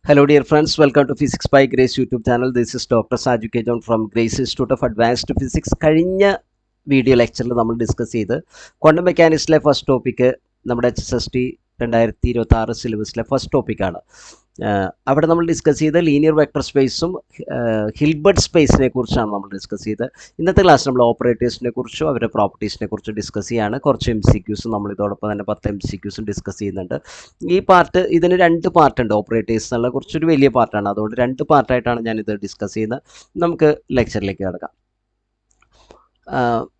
Hello dear friends, welcome to Physics by Grace YouTube channel. This is Dr. Saju K. John from Grace Institute of Advanced Physics. കഴിഞ്ഞ video ലെക്ചറിൽ നമ്മൾ discuss ചെയ്ത് quantum മെക്കാനിക്സിലെ first topic നമ്മുടെ HSST 2026 സിലബസിലെ first ടോപ്പിക്കാണ്. അവിടെ നമ്മൾ discuss ചെയ്ത ലീനിയർ വെക്ടർ സ്പേസും ഹിൽബർട്ട് സ്പേസിനെ കുറിച്ചാണ് നമ്മൾ ഡിസ്കസ് ചെയ്തത്. ഇന്നത്തെ ക്ലാസ് നമ്മൾ ഓപ്പറേറ്റേഴ്സിനെ കുറിച്ചും അവരുടെ പ്രോപ്പർട്ടീസിനെ കുറിച്ചും ഡിസ്കസ് ചെയ്യുകയാണ്. കുറച്ച് MCQസും നമ്മൾ ഇതോടൊപ്പം തന്നെ 10 MCQസും ഡിസ്കസ് ചെയ്യുന്നുണ്ട്. ഈ പാർട്ട് ഇതിന് 2 പാർട്ടുണ്ട്. ഓപ്പറേറ്റേഴ്സ് എന്നുള്ള കുറച്ചൊരു വലിയ പാർട്ടാണ്, അതുകൊണ്ട് 2 പാർട്ടായിട്ടാണ് ഞാനിത് ഡിസ്കസ് ചെയ്യുന്നത്. നമുക്ക് ലെക്ചറിലേക്ക് കിടക്കാം.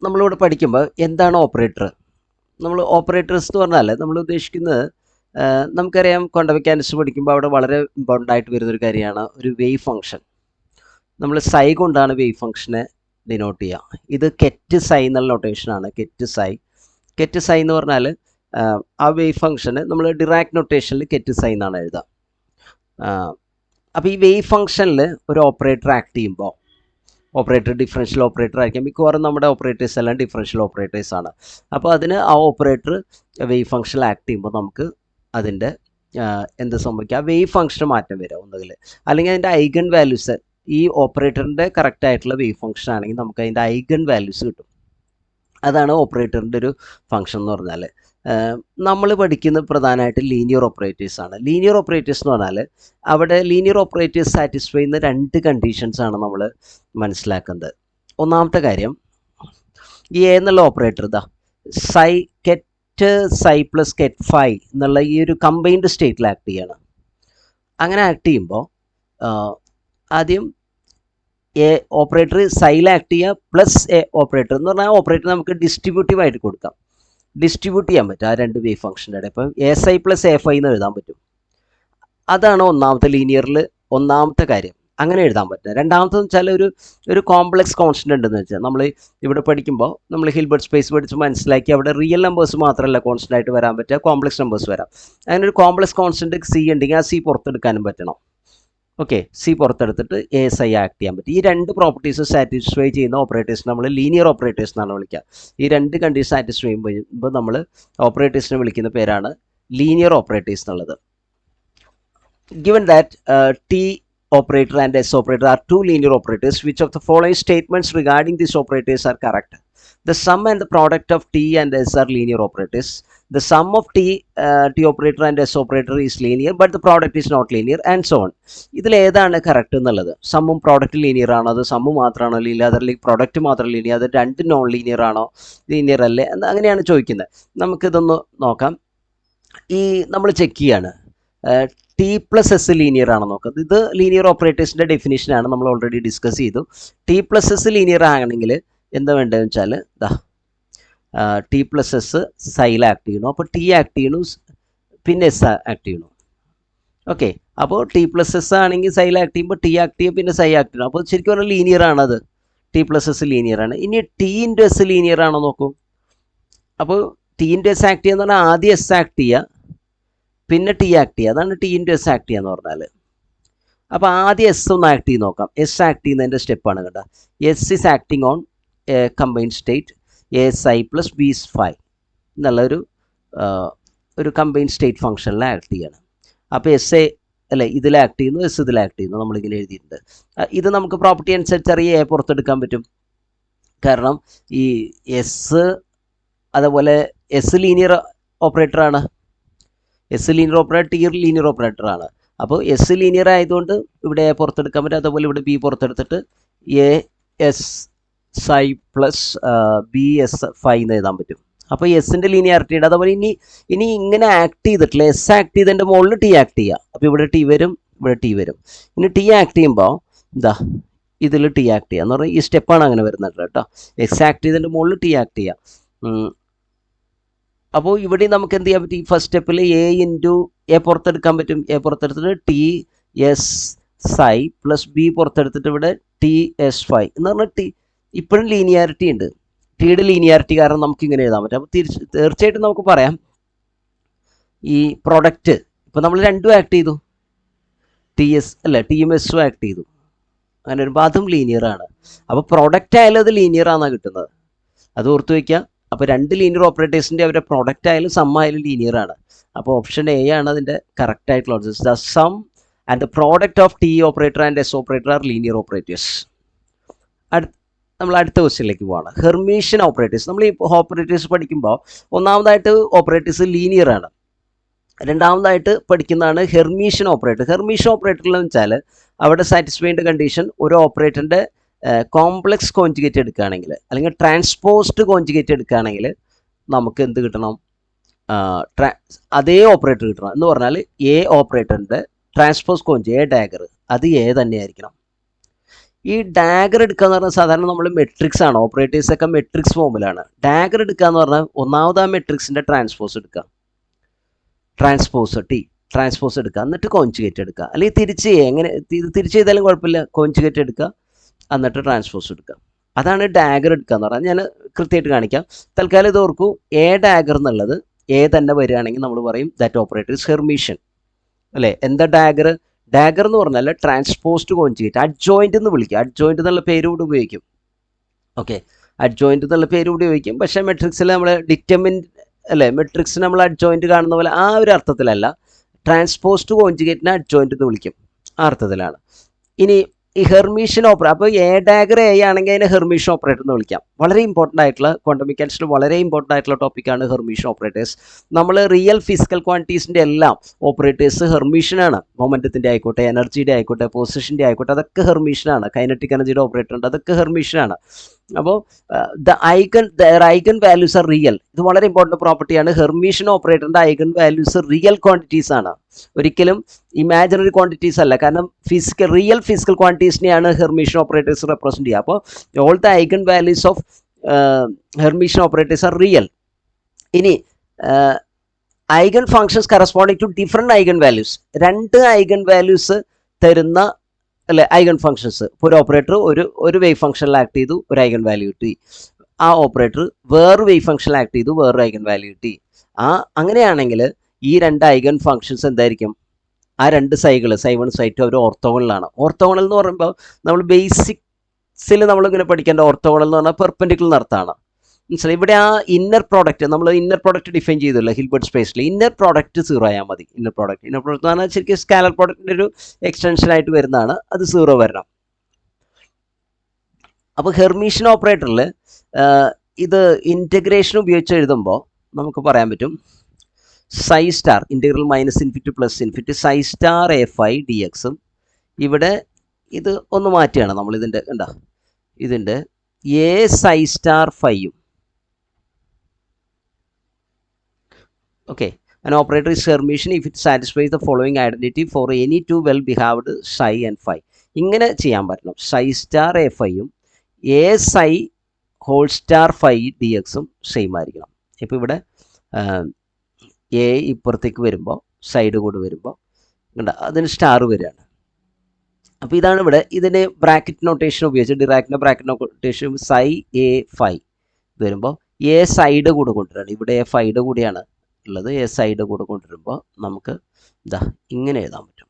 നമ്മളിവിടെ പഠിക്കുമ്പോൾ എന്താണ് ഓപ്പറേറ്റർ? നമ്മൾ ഓപ്പറേറ്റേഴ്സ് എന്ന് പറഞ്ഞാൽ നമ്മൾ ഉദ്ദേശിക്കുന്നത്, നമുക്കറിയാം ക്വാണ്ടം മെക്കാനിക്സ് പഠിക്കുമ്പോൾ അവിടെ വളരെ ഇമ്പോർട്ടൻ്റ് ആയിട്ട് വരുന്നൊരു കാര്യമാണ് ഒരു വേവ് ഫംഗ്ഷൻ. നമ്മൾ സൈ കൊണ്ടാണ് വേവ് ഫംഗ്ഷനെ ഡിനോട്ട് ചെയ്യുക. ഇത് കെറ്റ് സൈ എന്നുള്ള നൊട്ടേഷനാണ്. കെറ്റ് സൈ എന്ന് പറഞ്ഞാൽ ആ വേവ് ഫംഗ്ഷന് നമ്മൾ ഡിറാക് നൊട്ടേഷനിൽ കെറ്റ് സൈ എന്നാണ് എഴുതുക. അപ്പോൾ ഈ വേവ് ഫംഗ്ഷനിൽ ഒരു ഓപ്പറേറ്റർ ആക്ട് ചെയ്യുമ്പോൾ, ഓപ്പറേറ്റർ ഡിഫറൻഷ്യൽ ഓപ്പറേറ്റർ ആയിരിക്കും. മിക്കവാറും നമ്മുടെ ഓപ്പറേറ്റേഴ്സ് എല്ലാം ഡിഫറൻഷ്യൽ ഓപ്പറേറ്റേഴ്സാണ്. അപ്പോൾ അതിന് ആ ഓപ്പറേറ്റർ വേവ് ഫംഗ്ഷനിൽ ആക്ട് ചെയ്യുമ്പോൾ നമുക്ക് അതിൻ്റെ എന്ത് സംഭവിക്കുക, ആ വേവ് ഫംഗ്ഷന് മാറ്റം വരിക ഒന്നുകിൽ, അല്ലെങ്കിൽ അതിൻ്റെ ഐഗൺ വാല്യൂസ്, ഈ ഓപ്പറേറ്ററിൻ്റെ കറക്റ്റ് ആയിട്ടുള്ള വേവ് ഫംഗ്ഷൻ ആണെങ്കിൽ നമുക്ക് അതിൻ്റെ ഐഗൺ വാല്യൂസ് കിട്ടും. അതാണ് ഓപ്പറേറ്ററിൻ്റെ ഒരു ഫംഗ്ഷൻ എന്ന് പറഞ്ഞാൽ. നമ്മൾ പഠിക്കുന്നത് പ്രധാനമായിട്ട് ലീനിയർ ഓപ്പറേറ്റേഴ്സാണ്. ലീനിയർ ഓപ്പറേറ്റേഴ്സ് എന്ന് പറഞ്ഞാൽ അവിടെ ലീനിയർ ഓപ്പറേറ്റേഴ്സ് സാറ്റിസ്ഫൈ ചെയ്യുന്ന 2 കണ്ടീഷൻസാണ് നമ്മൾ മനസ്സിലാക്കുന്നത്. ഒന്നാമത്തെ കാര്യം, ഈ എ എന്നുള്ള ഓപ്പറേറ്റർ ഇതാ സൈ കെറ്റ് സൈ പ്ലസ് കെറ്റ് ഫൈ എന്നുള്ള ഈ ഒരു കമ്പൈൻഡ് സ്റ്റേറ്റിൽ ആക്ട് ചെയ്യണം. അങ്ങനെ ആക്ട് ചെയ്യുമ്പോൾ ആദ്യം എ ഓപ്പറേറ്റർ സൈൽ ആക്ട് ചെയ്യുക പ്ലസ് എ ഓപ്പറേറ്റർ എന്ന് പറഞ്ഞാൽ ഓപ്പറേറ്റർ നമുക്ക് ഡിസ്ട്രിബ്യൂട്ടീവ് ആയിട്ട് കൊടുക്കാം. ഡിസ്ട്രിബ്യൂട്ട് ചെയ്യാൻ പറ്റും ആ 2 വേവ് ഫംഗ്ഷൻ്റെ ഇടയിൽ. ഇപ്പം A psi plus A phi എന്ന് എഴുതാൻ പറ്റും. അതാണ് ഒന്നാമത്തെ ലീനിയറിൽ ഒന്നാമത്തെ കാര്യം. അങ്ങനെ എഴുതാൻ പറ്റും. രണ്ടാമത്തെന്ന് വെച്ചാൽ ഒരു കോംപ്ലക്സ് കോൺസ്റ്റൻ്റ് ഉണ്ടെന്ന് വെച്ചാൽ, നമ്മൾ ഇവിടെ പഠിക്കുമ്പോൾ നമ്മൾ ഹിൽബർട്ട് സ്പേസ് പഠിച്ച് മനസ്സിലാക്കി അവിടെ റിയൽ നമ്പേഴ്സ് മാത്രമല്ല കോൺസ്റ്റൻ്റ് ആയിട്ട് വരാൻ പറ്റുക, കോംപ്ലക്സ് നമ്പേഴ്സ് വരാം. അങ്ങനെ ഒരു കോംപ്ലക്സ് കോൺസ്റ്റൻ്റ് സി ഉണ്ടെങ്കിൽ ആ സി പുറത്തെടുക്കാനും പറ്റണം. ഓക്കെ, സി പുറത്തെടുത്തിട്ട് എ സൈ ആക്ട് ചെയ്യാൻ പറ്റും. ഈ 2 പ്രോപ്പർട്ടീസ് സാറ്റിസ്ഫൈ ചെയ്യുന്ന ഓപ്പറേറ്റേഴ്സ് നമ്മൾ ലീനിയർ ഓപ്പറേറ്റേഴ്സ് എന്നാണ് വിളിക്കുക. ഈ 2 കണ്ടീഷൻ സാറ്റിസ്ഫൈ ചെയ്യുമ്പോൾ നമ്മൾ ഓപ്പറേറ്റേഴ്സിനെ വിളിക്കുന്ന പേരാണ് ലീനിയർ ഓപ്പറേറ്റേഴ്സ് എന്നുള്ളത്. Given that T operator and S operator are 2 linear operators, which of the following statements regarding these operators are correct? The sum and the product of T and S are linear operators. The sum of T operator and S operator is linear, but the product is not linear, and so on. ഇതിൽ ഏതാണ് correct എന്നുള്ളത്? സമ്മും product linear ആണോ, അത് sum മാത്രമാണോ linear, അതല്ലെങ്കിൽ product മാത്രം linear, അത് 2 non linear ആണോ, ലീനിയർ അല്ലേ എന്ന് അങ്ങനെയാണ് ചോദിക്കുന്നത്. നമുക്കിതൊന്ന് നോക്കാം. ഈ നമ്മൾ ചെക്ക് ചെയ്യാണ് ടി പ്ലസ് എസ് ലീനിയർ ആണോ നോക്കാം. ഇത് ലീനിയർ ഓപ്പറേറ്റേഴ്സിൻ്റെ ഡെഫിനിഷനാണ്, നമ്മൾ ഓൾറെഡി ഡിസ്കസ് ചെയ്തു. ടി പ്ലസ് എസ് ലീനിയർ ആണെങ്കിൽ എന്താ വേണ്ടതെന്ന് വെച്ചാൽ ടി പ്ലസ് എസ് സൈൽ ആക്ട് ചെയ്യണു, അപ്പോൾ ടി ആക്ട് ചെയ്യണു, പിന്നെ എസ് ആക്ട് ചെയ്യണു. ഓക്കെ, അപ്പോൾ ടി പ്ലസ് എസ് ആണെങ്കിൽ സൈൽ ആക്ട് ചെയ്യുമ്പോൾ ടി ആക്ട് ചെയ്യും, പിന്നെ സൈ ആക്ട് ചെയ്യണം. അപ്പോൾ ശരിക്കും പറഞ്ഞാൽ ലീനിയർ ആണത്, ടി പ്ലസ് എസ് ലീനിയർ ആണ്. ഇനി ടി ഇൻറ്റു എസ് ലീനിയർ ആണോ നോക്കൂ. അപ്പോൾ ടി ഇൻറ്റു എസ് ആക്ട് ചെയ്യുക എന്ന് പറഞ്ഞാൽ ആദ്യം എസ് ആക്ട് ചെയ്യുക, പിന്നെ ടി ആക്ട് ചെയ്യുക. അതാണ് ടി ഇൻറ്റു എസ് ആക്ട് ചെയ്യുക എന്ന് പറഞ്ഞാൽ. അപ്പോൾ ആദ്യം എസ് ഒന്ന് ആക്ട് ചെയ്ത് നോക്കാം. എസ് ആക്ട് ചെയ്യുന്നതിൻ്റെ സ്റ്റെപ്പാണ് കേട്ടോ. S is acting on a combined state A psi plus B is phi എന്നുള്ളൊരു കമ്പൈൻഡ് സ്റ്റേറ്റ് ഫംഗ്ഷനിൽ ആക്ട് ചെയ്യണം. അപ്പോൾ എസ് എ അല്ലേ ഇതിൽ ആക്ട് ചെയ്യുന്നു, എസ് ഇതിൽ ആക്ട് ചെയ്യുന്നു, നമ്മളിങ്ങനെ എഴുതിയിട്ടുണ്ട്. ഇത് നമുക്ക് പ്രോപ്പർട്ടി അനുസരിച്ച് അറിയാം എ പുറത്തെടുക്കാൻ പറ്റും. കാരണം ഈ എസ് അതുപോലെ എസ് ലീനിയർ ഓപ്പറേറ്ററാണ്, S linear operator, T linear operator ആണ്. അപ്പോൾ എസ് ലീനിയർ ആയതുകൊണ്ട് ഇവിടെ എ പുറത്തെടുക്കാൻ പറ്റും. അതുപോലെ ഇവിടെ ബി പുറത്തെടുത്തിട്ട് A S psi plus B S phi എന്ന് എഴുതാൻ പറ്റും. അപ്പോൾ എസിൻ്റെ ലീനിയാരിറ്റി ഉണ്ട്. അതുപോലെ ഇനി ഇങ്ങനെ ആക്ട് ചെയ്തിട്ടില്ല, എസ് ആക്ട് ചെയ്തതിൻ്റെ മുകളിൽ ടി ആക്ട് ചെയ്യുക. അപ്പോൾ ഇവിടെ ടി വരും, ഇവിടെ ടി വരും. ഇനി ടി ആക്ട് ചെയ്യുമ്പോൾ ഇതിൽ ടി ആക്ട് ചെയ്യുക എന്ന് പറഞ്ഞാൽ ഈ സ്റ്റെപ്പാണ് അങ്ങനെ വരുന്നത് കേട്ടോ. എസ് ആക്ട് ചെയ്തതിൻ്റെ മുകളിൽ ടി ആക്ട് ചെയ്യുക. അപ്പോൾ ഇവിടെ നമുക്ക് എന്ത് ചെയ്യാൻ പറ്റും, ഈ ഫസ്റ്റ് സ്റ്റെപ്പിൽ എ ഇൻറ്റു എ പുറത്തെടുക്കാൻ പറ്റും. എ പുറത്തെടുത്തിട്ട് T S psi plus B പുറത്തെടുത്തിട്ട് ഇവിടെ ടി എസ് ഫൈ എന്ന് പറഞ്ഞാൽ ഇപ്പോഴും ലീനിയാരിറ്റി ഉണ്ട്. ടിയുടെ ലീനിയാരിറ്റി കാരണം നമുക്ക് ഇങ്ങനെ എഴുതാൻ പറ്റും. അപ്പോൾ തീർച്ചയായിട്ടും നമുക്ക് പറയാം ഈ പ്രൊഡക്റ്റ് ഇപ്പോൾ നമ്മൾ 2 ആക്ട് ചെയ്തു, ടി എസ് അല്ല ടിയും എസും ആക്ട് ചെയ്തു. അങ്ങനെ വരുമ്പോൾ അതും ലീനിയറാണ്. അപ്പോൾ പ്രൊഡക്റ്റ് ആയാലും അത് ലീനിയറാണെന്നാണ് കിട്ടുന്നത്, അത് ഓർത്ത് വയ്ക്കുക. അപ്പോൾ 2 ലീനിയർ ഓപ്പറേറ്റേഴ്സിൻ്റെ അവരുടെ പ്രൊഡക്റ്റ് ആയാലും സം ആയാലും ലീനിയർ ആണ്. അപ്പോൾ ഓപ്ഷൻ എ ആണ് അതിൻ്റെ കറക്റ്റ് ആയിട്ടുള്ള option. The sum and the product of T operator and S operator are linear operators. നമ്മൾ അടുത്ത ക്വസ്റ്റ്യനിലേക്ക് പോവാണ്. Hermitian operators. നമ്മൾ ഈ ഓപ്പറേറ്റേഴ്സ് പഠിക്കുമ്പോൾ ഒന്നാമതായിട്ട് ഓപ്പറേറ്റേഴ്സ് ലീനിയർ ആണ്. രണ്ടാമതായിട്ട് പഠിക്കുന്നതാണ് ഹെർമീഷ്യൻ ഓപ്പറേറ്റർ. ഹെർമീഷ്യൻ ഓപ്പറേറ്ററിൽ വെച്ചാൽ അവിടെ സാറ്റിസ്ഫൈ ചെയ്യേണ്ട കണ്ടീഷൻ ഒരു ഓപ്പറേറ്ററിൻ്റെ കോംപ്ലക്സ് കോൺജുഗേറ്റ് എടുക്കുകയാണെങ്കിൽ അല്ലെങ്കിൽ ട്രാൻസ്പോസ്ഡ് കോൺജുഗേറ്റ് എടുക്കുകയാണെങ്കിൽ നമുക്ക് എന്ത് കിട്ടണം? അതേ ഓപ്പറേറ്റർ കിട്ടണം. എന്ന് പറഞ്ഞാൽ എ ഓപ്പറേറ്ററിൻ്റെ ട്രാൻസ്പോസ് കോൺജുഗേറ്റ് എ ഡാഗർ അത് എ തന്നെയായിരിക്കണം. ഈ ഡാഗർ എടുക്കുക എന്ന് പറഞ്ഞാൽ സാധാരണ നമ്മൾ മെട്രിക്സ് ആണ്, ഓപ്പറേറ്റേഴ്സൊക്കെ മെട്രിക്സ് ഫോമിലാണ്. ഡാഗർ എടുക്കുക എന്ന് പറഞ്ഞാൽ ഒന്നാമത് ആ മെട്രിക്സിൻ്റെ ട്രാൻസ്പോസ് എടുക്കുക, ട്രാൻസ്പോസ് എടുക്കുക, എന്നിട്ട് കോൺജുഗേറ്റ് എടുക്കുക. അല്ലെങ്കിൽ തിരിച്ച് എങ്ങനെ തിരിച്ച് ചെയ്താലും കുഴപ്പമില്ല, കോൺജുഗേറ്റ് എടുക്കുക എന്നിട്ട് ട്രാൻസ്പോസ് എടുക്കുക. അതാണ് ഡാഗർ എടുക്കുക എന്ന് പറഞ്ഞാൽ. ഞാൻ കൃത്യമായിട്ട് കാണിക്കാം. തൽക്കാലം ഇത് ഓർക്കൂ, എ ഡാഗർ എന്നുള്ളത് എ തന്നെ വരികയാണെങ്കിൽ നമ്മൾ പറയും ദാറ്റ് ഓപ്പറേറ്റർ ഇസ് ഹെർമീഷ്യൻ അല്ലേ. എന്താ ഡാഗർ? ഡാഗർ എന്ന് പറഞ്ഞാൽ ട്രാൻസ്പോസ്ഡ് കോൺജുഗേറ്റ്, അഡ്ജോയിൻ്റ് എന്ന് വിളിക്കുക. അഡ്ജോയിൻ്റ് എന്നുള്ള പേര് കൂടി ഉപയോഗിക്കും. ഓക്കെ, അഡ്ജോയിൻ്റ് എന്നുള്ള പേര് കൂടി ഉപയോഗിക്കും. പക്ഷേ മെട്രിക്സിൽ നമ്മൾ ഡിറ്റർമിൻഡ് അല്ലേ, മെട്രിക്സ് നമ്മൾ അഡ്ജോയിൻ്റ് കാണുന്ന പോലെ ആ ഒരു അർത്ഥത്തിലല്ല. ട്രാൻസ്പോസ്ഡ് കോൺജുഗേറ്റിനെ അഡ്ജോയിൻ്റ് എന്ന് വിളിക്കും, ആ അർത്ഥത്തിലാണ്. ഇനി ഈ ഹെർമീഷ്യൻ ഓപ്പറേറ്റർ, അപ്പോൾ എ ഡാഗർ എ ആണെങ്കിൽ അതിനെ ഹെർമീഷ്യൻ ഓപ്പറേറ്റർ എന്ന് വിളിക്കാം. വളരെ ഇമ്പോർട്ടൻ്റ് ആയിട്ടുള്ള ക്വാണ്ടം മെക്കാനിക്സിൽ വളരെ ഇമ്പോർട്ടൻ്റ് ആയിട്ടുള്ള ടോപ്പിക്കാണ് ഹെർമീഷ്യൻ ഓപ്പറേറ്റേഴ്സ്. നമ്മൾ റിയൽ ഫിസിക്കൽ ക്വാണ്ടിറ്റീസിൻ്റെ എല്ലാം ഓപ്പറേറ്റേഴ്സ് ഹെർമീഷ്യനാണ്. മൊമെൻറ്റത്തിൻ്റെ ആയിക്കോട്ടെ, എനർജിയുടെ ആയിക്കോട്ടെ, പൊസിഷൻ്റെ ആയിക്കോട്ടെ, അതൊക്കെ ഹെർമീഷ്യനാണ്. കൈനറ്റിക് എനർജിയുടെ ഓപ്പറേറ്റർ ഉണ്ട്, അതൊക്കെ ഹെർമീഷ്യനാണ്. അപ്പോൾ ഐഗൻ വാല്യൂസ് ആർ റിയൽ. ഇത് വളരെ ഇമ്പോർട്ടൻ്റ് പ്രോപ്പർട്ടിയാണ്. ഹെർമീഷ്യൻ ഓപ്പറേറ്ററിൻ്റെ ഐഗൻ വാല്യൂസ് റിയൽ ക്വാണ്ടിറ്റീസ് ആണ്, ഒരിക്കലും ഇമാജിനറി ക്വാണ്ടിറ്റീസ് അല്ല. കാരണം റിയൽ ഫിസിക്കൽ ക്വാണ്ടിറ്റീസിനെയാണ് ഹെർമീഷ്യൻ ഓപ്പറേറ്റേഴ്സ് റെപ്രസെൻറ്റ് ചെയ്യുക. അപ്പോൾ all the eigen values of Hermitian operators are real. ഇനി eigen functions corresponding to different eigen values. രണ്ട് ഐഗൻ വാല്യൂസ് തരുന്ന അല്ലെ ഐഗൺ ഫങ്ഷൻസ്. ഇപ്പോൾ ഒരു ഓപ്പറേറ്റർ ഒരു വേവ് ഫംഗ്ഷനിൽ ആക്ട് ചെയ്തു, ഒരു ഐഗൺ വാല്യൂ കിട്ടി. ആ ഓപ്പറേറ്റർ വേറൊരു വേവ് ഫംഗ്ഷനിൽ ആക്ട് ചെയ്തു, വേറൊരു ഐഗൺ വാല്യൂ കിട്ടി. അങ്ങനെയാണെങ്കിൽ ഈ രണ്ട് ഐഗൺ ഫങ്ഷൻസ് എന്തായിരിക്കും? ആ രണ്ട് സൈകൾ സൈ1 സൈ2 അവർ ഓർത്തോഗണലാണ്. ഓർത്തോഗണൽ എന്ന് പറയുമ്പോൾ നമ്മൾ ബേസിക്സിൽ നമ്മളിങ്ങനെ പഠിക്കേണ്ട ഓർത്തോഗണൽ എന്ന് പറഞ്ഞാൽ പെർപെൻഡിക്കുലർ അർത്ഥമാണ്. മനസ്സിലായി? ഇവിടെ ആ ഇന്നർ പ്രോഡക്റ്റ് നമ്മൾ ഇന്നർ പ്രോഡക്റ്റ് ഡിഫൈൻ ചെയ്തില്ല ഹിൽബർട്ട് സ്പേസിൽ. ഇന്നർ പ്രോഡക്റ്റ് 0 ആയാൽ മതി. ഇന്നർ പ്രോഡക്റ്റ് എന്ന് പറഞ്ഞാൽ ശരിക്കും സ്കാലർ പ്രോഡക്റ്റിൻ്റെ ഒരു എക്സ്റ്റൻഷനായിട്ട് വരുന്നതാണ്, അത് 0 വരണം. അപ്പോൾ ഹെർമീഷ്യൻ ഓപ്പറേറ്ററിൽ ഇത് ഇൻറ്റഗ്രേഷൻ ഉപയോഗിച്ച് എഴുതുമ്പോൾ നമുക്ക് പറയാൻ പറ്റും psi star integral -∞ plus infinity psi star a5 dx. ഇവിടെ ഇത് ഒന്ന് മാറ്റിയാണ് നമ്മൾ ഇതിൻ്റെ ഇതിൻ്റെ എ സൈ സ്റ്റാർ ഫൈയും. Okay, an operator is Hermitian if it satisfies the following identity for any two well-behaved psi and phi. ഇങ്ങനെ ചെയ്യാൻ പറ്റണം. സൈ സ്റ്റാർ എ ഫൈയും A psi whole star phi D എക്സും സെയിം ആയിരിക്കണം. ഇപ്പോൾ ഇവിടെ A ഇപ്പുറത്തേക്ക് വരുമ്പോൾ സൈഡ് കൂടെ വരുമ്പോൾ അതിന് സ്റ്റാർ വരികയാണ്. അപ്പോൾ ഇതാണ് ഇവിടെ ഇതിന് ബ്രാക്കറ്റ് നൊട്ടേഷൻ ഉപയോഗിച്ച് ഡിറാക്കിൻ്റെ bracket notation psi A phi ഇത് വരുമ്പോൾ എ സൈഡ് കൂടെ കൊണ്ടുവരികയാണ്. ഇവിടെ എ ഫൈഡ് കൂടിയാണ് ഉള്ളത്. എ സൈഡ് കൂടെ കൊണ്ടുവരുമ്പോൾ നമുക്ക് ഇങ്ങനെ എഴുതാൻ പറ്റും.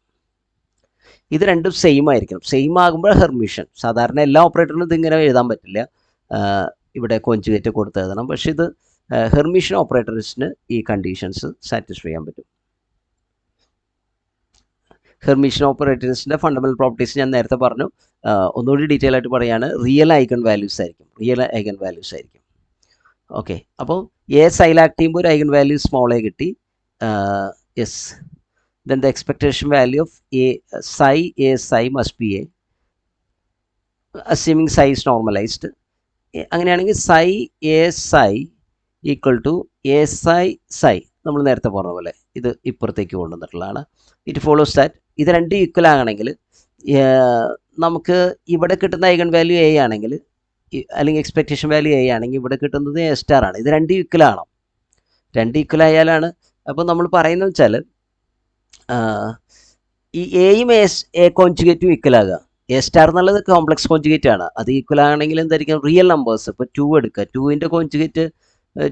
ഇത് രണ്ടും സെയിം ആയിരിക്കണം. സെയിം ആകുമ്പോൾ ഹെർമീഷ്യൻ. സാധാരണ എല്ലാ ഓപ്പറേറ്ററിനും ഇതിങ്ങനെ എഴുതാൻ പറ്റില്ല, ഇവിടെ കോൺജുഗേറ്റ് കൊടുത്ത് എഴുതണം. പക്ഷേ ഇത് ഹെർമീഷ്യൻ ഓപ്പറേറ്റേഴ്സിന് ഈ കണ്ടീഷൻസ് സാറ്റിസ്ഫൈ ചെയ്യാൻ പറ്റും. ഹെർമീഷ്യൻ ഓപ്പറേറ്റേഴ്സിൻ്റെ ഫണ്ടമെൻ്റൽ പ്രോപ്പർട്ടീസ് ഞാൻ നേരത്തെ പറഞ്ഞു. ഒന്നുകൂടി ഡീറ്റെയിൽ ആയിട്ട് പറയുകയാണ്. റിയൽ ഐഗൺ വാല്യൂസ് ആയിരിക്കും. ഓക്കെ, അപ്പോൾ എ സൈൽ ആക്ട് ചെയ്യുമ്പോൾ ഒരു ഐഗൺ വാല്യൂ സ്മോൾ എ കിട്ടി. Yes, then the expectation value of A psi must be A, assuming psi is normalized. അങ്ങനെയാണെങ്കിൽ psi A psi equal to A psi നമ്മൾ നേരത്തെ പറഞ്ഞ പോലെ ഇത് ഇപ്പുറത്തേക്ക് കൊണ്ടുവന്നിട്ടുള്ളതാണ്. ഇറ്റ് ഫോളോസ് ദാറ്റ് ഇത് രണ്ടും ഈക്വൽ ആകണമെങ്കിൽ നമുക്ക് ഇവിടെ കിട്ടുന്ന ഐഗൺ വാല്യൂ എ ആണെങ്കിൽ അല്ലെങ്കിൽ എക്സ്പെക്ടേഷൻ വാല്യൂ എ ആണെങ്കിൽ ഇവിടെ കിട്ടുന്നത് എ സ്റ്റാർ ആണ്. ഇത് രണ്ട് ഈക്വൽ ആണോ? രണ്ട് ഈക്വൽ ആയാലാണ്. അപ്പോൾ നമ്മൾ പറയുന്നത് വെച്ചാൽ ഈ എയും എ കോൺജുഗേറ്റും ഈക്വൽ ആകുക. എ സ്റ്റാർ എന്നുള്ളത് കോംപ്ലക്സ് കോൺജുഗേറ്റ് ആണ്. അത് ഈക്വൽ ആണെങ്കിൽ എന്തായിരിക്കും? Real numbers. ഇപ്പോൾ 2 എടുക്കുക, 2ൻ്റെ കോൺജുഗേറ്റ്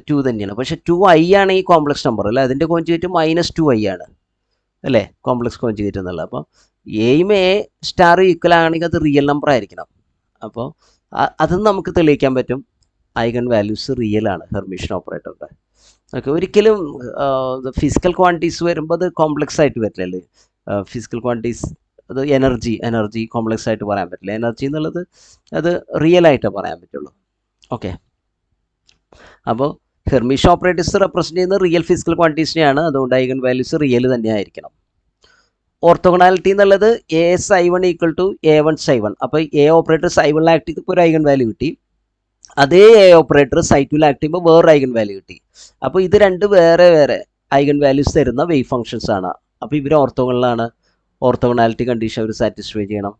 2 തന്നെയാണ്. പക്ഷേ 2i ആണ് ഈ കോംപ്ലക്സ് നമ്പർ അല്ലേ, അതിൻ്റെ കോൺജുഗേറ്റ് -2i ആണ് അല്ലേ കോംപ്ലക്സ് കോൺജുഗേറ്റ് എന്നുള്ളത്. അപ്പോൾ എയും എ സ്റ്റാർ ഈക്വൽ ആണെങ്കിൽ അത് റിയൽ നമ്പർ ആയിരിക്കണം. അപ്പോൾ അതും നമുക്ക് തെളിയിക്കാൻ പറ്റും. ഐഗൺ വാല്യൂസ് റിയൽ ആണ് ഹെർമീഷ്യൻ ഓപ്പറേറ്ററിൻ്റെ. ഓക്കെ, ഒരിക്കലും ഫിസിക്കൽ ക്വാണ്ടിറ്റീസ് വരുമ്പോൾ അത് കോംപ്ലക്സ് ആയിട്ട് വരില്ലല്ലേ. ഫിസിക്കൽ ക്വാണ്ടിറ്റീസ് അത് എനർജി കോംപ്ലക്സ് ആയിട്ട് പറയാൻ പറ്റില്ല. എനർജി എന്നുള്ളത് അത് റിയൽ ആയിട്ടേ പറയാൻ പറ്റുള്ളൂ. ഓക്കെ, അപ്പോൾ ഹെർമിഷ്യൻ ഓപ്പറേറ്റേഴ്സ് റെപ്രസെൻറ്റ് ചെയ്യുന്നത് റിയൽ ഫിസിക്കൽ ക്വാണ്ടിറ്റീസിനെയാണ്. അതുകൊണ്ട് ഐഗൺ വാല്യൂസ് റിയൽ തന്നെ ആയിരിക്കണം. ഓർത്തോഗണാലിറ്റി എന്നുള്ളത് A psi1 equal to A1 psi1. അപ്പോൾ എ ഓപ്പറേറ്റർ psi1 ആക്ട് ചെയ്തപ്പോൾ ഒരു ഐഗൺ വാല്യൂ കിട്ടി. അതേ എ ഓപ്പറേറ്റർ psi2 ആക്ട് ചെയ്യുമ്പോൾ വേറൊരു ഐഗൺ വാല്യൂ കിട്ടി. അപ്പോൾ ഇത് രണ്ട് വേറെ വേറെ ഐഗൺ വാല്യൂസ് തരുന്ന വേവ് ഫംഗ്ഷൻസ് ആണ്. അപ്പോൾ ഇവർ ഓർത്തോഗണലാണ്. ഓർത്തോഗണാലിറ്റി കണ്ടീഷൻ അവർ സാറ്റിസ്ഫൈ ചെയ്യണം.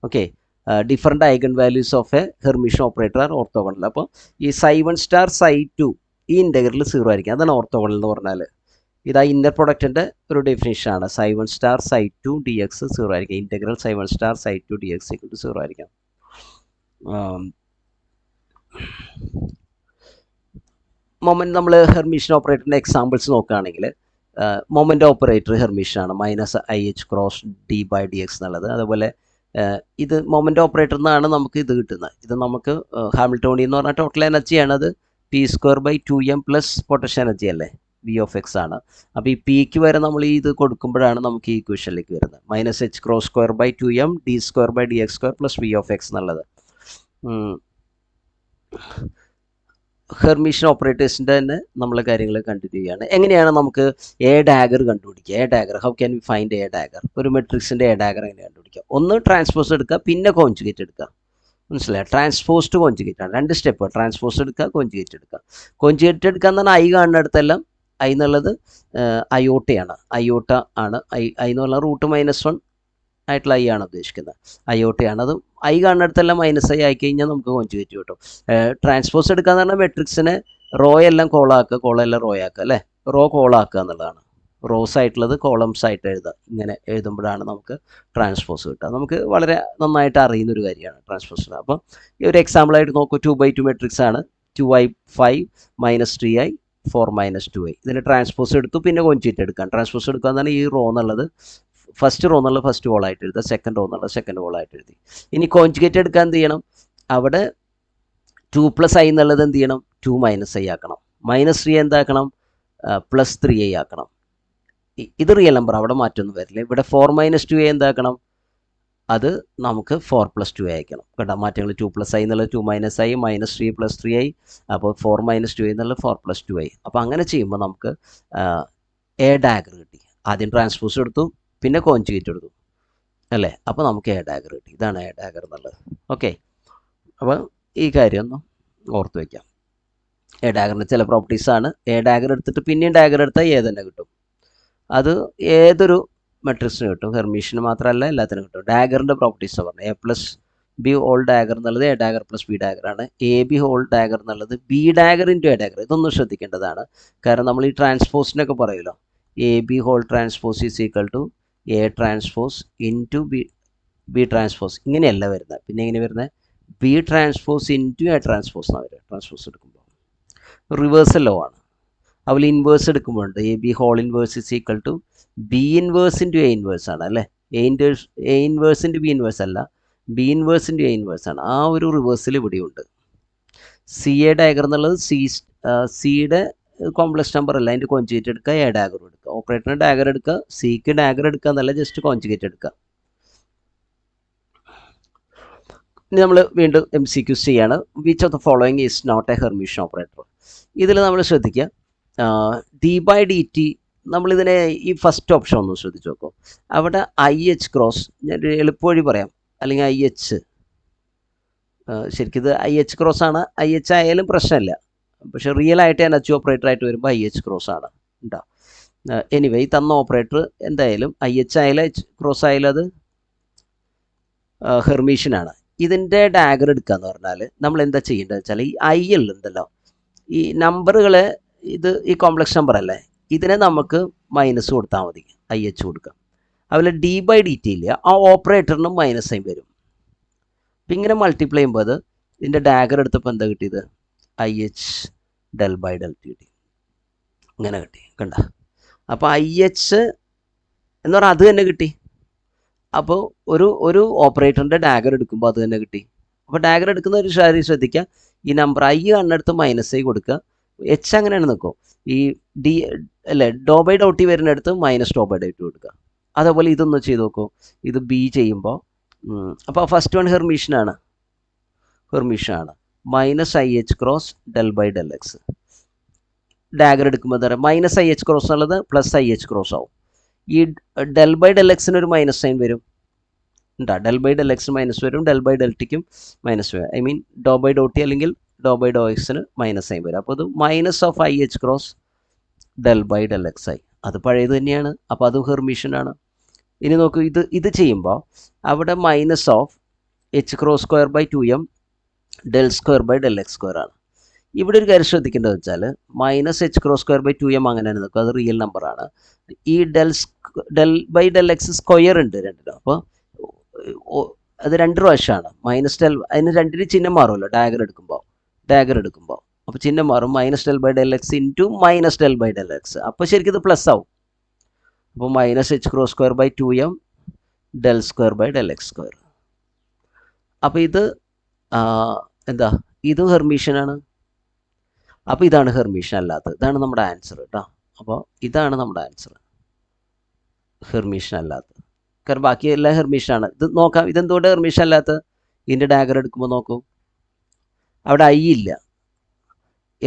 Okay, different eigen values of A Hermitian operator R orthogonal. അപ്പോൾ ഈ psi1 സ്റ്റാർ psi2 ഈ ഇൻ്റഗ്രൽ 0 ആയിരിക്കും. അതാണ് ഓർത്തോഗണൽ എന്ന് പറഞ്ഞാൽ. ഇതാ ഇന്നർ പ്രൊഡക്റ്റിൻ്റെ ഒരു ഡെഫിനേഷനാണ്. psi1 സ്റ്റാർ psi2 dx 0 ആയിരിക്കും. Integral psi1 star psi2 dx 0 ആയിരിക്കും. മൊമെൻറ്റ് നമ്മൾ ഹെർമിഷ്യൻ ഓപ്പറേറ്ററിൻ്റെ എക്സാമ്പിൾസ് നോക്കുകയാണെങ്കിൽ മൊമെൻറ്റ് ഓപ്പറേറ്റർ ഹെർമിഷ്യൻ ആണ്, -IH ക്രോസ് d/dx എന്നുള്ളത്. അതുപോലെ ഇത് മൊമെൻറ്റ് ഓപ്പറേറ്റർ നിന്നാണ് നമുക്ക് ഇത് കിട്ടുന്നത്. ഇത് നമുക്ക് ഹാമിൽട്ടോണിയൻ എന്ന് പറഞ്ഞാൽ ടോട്ടൽ എനർജിയാണ്. അത് p²/2m പ്ലസ് പൊട്ടൻഷ്യൽ എനർജി അല്ലേ, V of x ആണ്. അപ്പോൾ ഈ പിക്ക് വരെ നമ്മൾ ഈ ഇത് കൊടുക്കുമ്പോഴാണ് നമുക്ക് ഈ ഇക്വേഷനിലേക്ക് വരുന്നത്. -h ക്രോസ് സ്ക്വയർ/2m d²/dx² plus V of x എന്നുള്ളത്. ഹെർമിഷ്യൻ ഓപ്പറേറ്റേഴ്സിൻ്റെ തന്നെ നമ്മൾ കാര്യങ്ങൾ കണ്ടിന്യൂ ചെയ്യുകയാണ്. എങ്ങനെയാണ് നമുക്ക് എ ഡാഗർ കണ്ടുപിടിക്കുക? A dagger, how can we find A dagger? ഒരു മെട്രിക്സിൻ്റെ എ ഡാഗർ എങ്ങനെ കണ്ടുപിടിക്കുക? ഒന്ന് ട്രാൻസ്പോസ് എടുക്കുക, പിന്നെ കോൺജുഗേറ്റ് എടുക്കുക. മനസ്സിലായി? ട്രാൻസ്പോസ്ഡ് കോൺജുഗേറ്റ് ആണ്. 2 സ്റ്റെപ്പ്. ട്രാൻസ്പോസ് എടുക്കുക, കോൺജുഗേറ്റ് എടുക്കുക. കോൺജുഗേറ്റ് എടുക്കുക എന്ന് പറഞ്ഞാൽ ഐ കാണുന്നിടത്തെല്ലാം ഐ എന്നുള്ളത് അയോട്ടയാണ്. അയോട്ട ആണ് ഐ എന്ന് പറഞ്ഞാൽ √-1 ആയിട്ടുള്ള ഐ ആണ് ഉദ്ദേശിക്കുന്നത്. അയോട്ടയാണ്. അത് ഐ കാണുന്നിടത്തെല്ലാം -i ആയി കഴിഞ്ഞാൽ നമുക്ക് കോൺജുഗേറ്റ് കിട്ടും. ട്രാൻസ്പോസ് എടുക്കുക എന്ന് പറഞ്ഞാൽ മെട്രിക്സിനെ റോ എല്ലാം കോളാക്കുക, കോളെല്ലാം റോ ആക്കുക അല്ലേ. റോ കോളാക്കുക എന്നുള്ളതാണ്. റോസ് ആയിട്ടുള്ളത് കോളംസ് ആയിട്ട് എഴുതുക. ഇങ്ങനെ എഴുതുമ്പോഴാണ് നമുക്ക് ട്രാൻസ്പോസ് കിട്ടുക. നമുക്ക് വളരെ നന്നായിട്ട് അറിയുന്നൊരു കാര്യമാണ് ട്രാൻസ്പോസ്. അപ്പം ഈ ഒരു എക്സാമ്പിളായിട്ട് നോക്കൂ. 2/2 മെട്രിക്സ് ആണ്. 2i5 -3i 4 - 2i. ഇതിന് ട്രാൻസ്പോസ് എടുത്തു, പിന്നെ കോൺജുഗേറ്റ് എടുക്കാം. ട്രാൻസ്പോസ് എടുക്കുക എന്ന് പറഞ്ഞാൽ ഈ റോ എന്നുള്ളത് ഫസ്റ്റ് റോ എന്നുള്ളത് ഫസ്റ്റ് വോൾ ആയിട്ട് എഴുതുക, സെക്കൻഡ് റോ എന്നുള്ളത് സെക്കൻഡ് വോൾ ആയിട്ട് എഴുതി. ഇനി കോൺജുഗേറ്റ് എടുക്കാൻ എന്ത് ചെയ്യണം? അവിടെ 2+i എന്നുള്ളത് എന്ത് ചെയ്യണം? 2 - i ആക്കണം. -3 എന്താക്കണം? +3i ആക്കണം. ഇത് റിയൽ നമ്പർ, അവിടെ മാറ്റമൊന്നും വരില്ല. ഇവിടെ 4 - 2i എന്താക്കണം? അത് നമുക്ക് 4 + 2i അയക്കണം. കേട്ടോ, മാറ്റങ്ങൾ 2+i എന്നുള്ളത് 2 - i -3 + 3i. അപ്പോൾ 4 - 2i എന്നുള്ളത് 4 + 2i. അപ്പോൾ അങ്ങനെ ചെയ്യുമ്പോൾ നമുക്ക് എ ഡാഗർ കിട്ടി. ആദ്യം ട്രാൻസ്പോസ് എടുത്തു, പിന്നെ കോൺജുഗേറ്റ് എടുത്തു അല്ലേ. അപ്പോൾ നമുക്ക് എ ഡാഗർ കിട്ടി. ഇതാണ് എ ഡാഗർ എന്നുള്ളത്. ഓക്കെ, അപ്പോൾ ഈ കാര്യം ഒന്ന് ഓർത്ത് വയ്ക്കാം. എ ഡാഗറിൻ്റെ ചില പ്രോപ്പർട്ടീസാണ്. എ ഡാഗർ എടുത്തിട്ട് പിന്നെയും ഡാഗർ എടുത്താൽ എ തന്നെ കിട്ടും. അത് ഏതൊരു മെട്രിക്സിന് കിട്ടും, ഹെർമിഷ്യന് മാത്രമല്ല എല്ലാത്തിനും കിട്ടും. ഡാഗറിൻ്റെ പ്രോപ്പർട്ടീസാണ് പറഞ്ഞത്. A+B ഹോൾ ഡാഗർ എന്നുള്ളത് എ ഡാഗർ + ബി ഡാഗർ ആണ്. AB ഹോൾ ഡാഗർ എന്നുള്ളത് ബി ഡാഗർ × എ ഡാഗർ. ഇതൊന്നും ശ്രദ്ധിക്കേണ്ടതാണ്. കാരണം നമ്മൾ ഈ ട്രാൻസ്പോസിനൊക്കെ പറയുമല്ലോ, AB whole transpose is equal to A transpose × B transpose. ഇങ്ങനെയല്ല വരുന്നത്. പിന്നെ എങ്ങനെ വരുന്നത്? B ട്രാൻസ്പോസ് × A ട്രാൻസ്പോസ് എന്നാണ് വരിക. ട്രാൻസ്പോസ് എടുക്കുമ്പോൾ റിവേഴ്സൽ ലോ ആണ്. അതുപോലെ ഇൻവേഴ്സ് എടുക്കുമ്പോഴുണ്ട്. AB whole inverse is equal to B inverse × A inverse ആണ് അല്ലേ. A ഇൻവേഴ്സ് × B ഇൻവേഴ്സ് അല്ല, B ഇൻവേഴ്സ് × A ഇൻവേഴ്സ് ആണ്. ആ ഒരു റിവേഴ്സൽ ഇവിടെയുണ്ട്. CA ഡയഗ്രം എന്നുള്ളത് സിയുടെ കോംപ്ലക്സ് നമ്പർ അല്ല, അതിൻ്റെ കോൺജുഗേറ്റ് എടുക്കുക, എ ഡാഗർ എടുക്കുക. ഓപ്പറേറ്ററിന് ഡാഗർ എടുക്കുക, സിക്ക് ഡാഗർ എടുക്കുക എന്നല്ല, ജസ്റ്റ് കോൺജുഗേറ്റ് എടുക്കുക. ഇനി നമ്മൾ വീണ്ടും MCQs ചെയ്യാണ്. Which of the following is not a Hermitian operator? ഇതിൽ നമ്മൾ ശ്രദ്ധിക്കുക, d/dt നമ്മളിതിനെ ഈ ഫസ്റ്റ് ഓപ്ഷൻ ഒന്ന് ശ്രദ്ധിച്ച് നോക്കും. അവിടെ IH ക്രോസ്, ഞാൻ എളുപ്പവഴി പറയാം, അല്ലെങ്കിൽ IH ശരിക്കും ഇത് IH ക്രോസ് ആണ്. IH ആയാലും പ്രശ്നമില്ല, പക്ഷെ റിയൽ ആയിട്ട് എനർജി ഓപ്പറേറ്റർ ആയിട്ട് വരുമ്പോൾ IH ക്രോസ് ആണ് ഉണ്ടാവും. എനിവേ ഈ തന്ന ഓപ്പറേറ്റർ എന്തായാലും IH ആയാലും H ക്രോസ് ആയാലും അത് ഹെർമിഷ്യനാണ്. ഇതിൻ്റെ ഡാഗർ എടുക്കുക എന്ന് പറഞ്ഞാൽ നമ്മൾ എന്താ ചെയ്യേണ്ടത് വെച്ചാൽ, ഈ IL ഉണ്ടല്ലോ, ഈ നമ്പറുകളെ ഇത് ഈ കോംപ്ലക്സ് നമ്പർ അല്ലേ, ഇതിനെ നമുക്ക് മൈനസ് കൊടുത്താൽ മതി, IH കൊടുക്കാം. അതുപോലെ d/dt ഇല്ല, ആ ഓപ്പറേറ്ററിനും -i വരും. അപ്പം ഇങ്ങനെ മൾട്ടിപ്ലൈ ചെയ്യുമ്പോൾ അത് ഇതിൻ്റെ ഡാഗർ എടുത്തപ്പോൾ എന്താ കിട്ടിയത്? IH del/del കിട്ടി. ഇങ്ങനെ കിട്ടി, കണ്ട. അപ്പോൾ IH എന്ന് പറഞ്ഞാൽ അത് തന്നെ കിട്ടി. അപ്പോൾ ഒരു ഓപ്പറേറ്ററിൻ്റെ ഡാഗർ എടുക്കുമ്പോൾ അത് തന്നെ കിട്ടി. അപ്പോൾ ഡാഗർ എടുക്കുന്ന ഒരു കാര്യം ശ്രദ്ധിക്കുക, ഈ നമ്പർ I കണ്ണെടുത്ത് -i കൊടുക്കുക. H അങ്ങനെയാണ് നിൽക്കും. ഈ d അല്ലേ, ഡോ ബൈ ഡോട്ടി വരുന്നിടത്ത് -ഡോ ബൈ ഡോട്ടി കൊടുക്കുക. അതേപോലെ ഇതൊന്ന് ചെയ്ത് നോക്കൂ. ഇത് ബി ചെയ്യുമ്പോൾ അപ്പോൾ ഫസ്റ്റ് വൺ ഹെർമീഷനാണ്. Minus i H cross del by del x. Dagger എടുക്കുമ്പോൾ എന്താ പറയുക, മൈനസ് ഐ എച്ച് ക്രോസ് എന്നുള്ളത് പ്ലസ് ഐ എച്ച് ക്രോസ് ആവും. ഈ ഡെൽ ബൈ ഡെൽ എക്സിന് ഒരു മൈനസ് സൈൻ വരും. ഉണ്ടാ ഡെൽ ബൈ ഡെൽ എക്സിന് മൈനസ് വരും, ഡെൽ ബൈ ഡെൽ ടിക്കും മൈനസ് വരും. I mean do by do T അല്ലെങ്കിൽ ഡോ ബൈ ഡോ എക്സിന് മൈനസ് സൈൻ വരും. അപ്പോൾ അത് minus of I H cross del by del X ആയി. അത് പഴയത് തന്നെയാണ്, അപ്പോൾ അതും ഹെർമീഷനാണ്. ഇനി നോക്കൂ, ഇത് ചെയ്യുമ്പോൾ അവിടെ minus of H cross square by 2m del square by del X square ആണ്. ഇവിടെ ഒരു കാര്യം ശ്രദ്ധിക്കേണ്ടത് വെച്ചാൽ minus H cross square by 2m അങ്ങനെ തന്നെ നിൽക്കും, അത് റിയൽ നമ്പറാണ്. ഈ del by del X square ഉണ്ട് രണ്ടിനും, അപ്പോൾ അത് 2 പ്രാവശ്യമാണ്. മൈനസ് ഡെൽ, അതിന് രണ്ടിന് ചിഹ്നം മാറുമല്ലോ ഡാഗർ എടുക്കുമ്പോൾ. അപ്പോൾ ചിഹ്നം മാറും, minus del by del X into minus del by del X. അപ്പോൾ ശരിക്കും ഇത് പ്ലസ് ആവും. അപ്പോൾ minus H cross square by 2m del square by del X square. അപ്പോൾ ഇത് എന്താ, ഇതും ഹെർമീഷനാണ്. അപ്പോൾ ഇതാണ് ഹെർമീഷൻ അല്ലാത്തത്. ഇതാണ് നമ്മുടെ ആൻസർ കേട്ടോ. അപ്പോൾ ഇതാണ് നമ്മുടെ ആൻസർ, ഹെർമീഷൻ അല്ലാത്തത്. കാരണം ബാക്കി എല്ലാം ഹെർമീഷനാണ്. ഇത് നോക്കാം, ഇതെന്തുകൊണ്ട് ഹെർമീഷൻ അല്ലാത്തത്. ഇതിൻ്റെ ഡാഗർ എടുക്കുമ്പോൾ നോക്കൂ, അവിടെ ഐ ഇല്ല.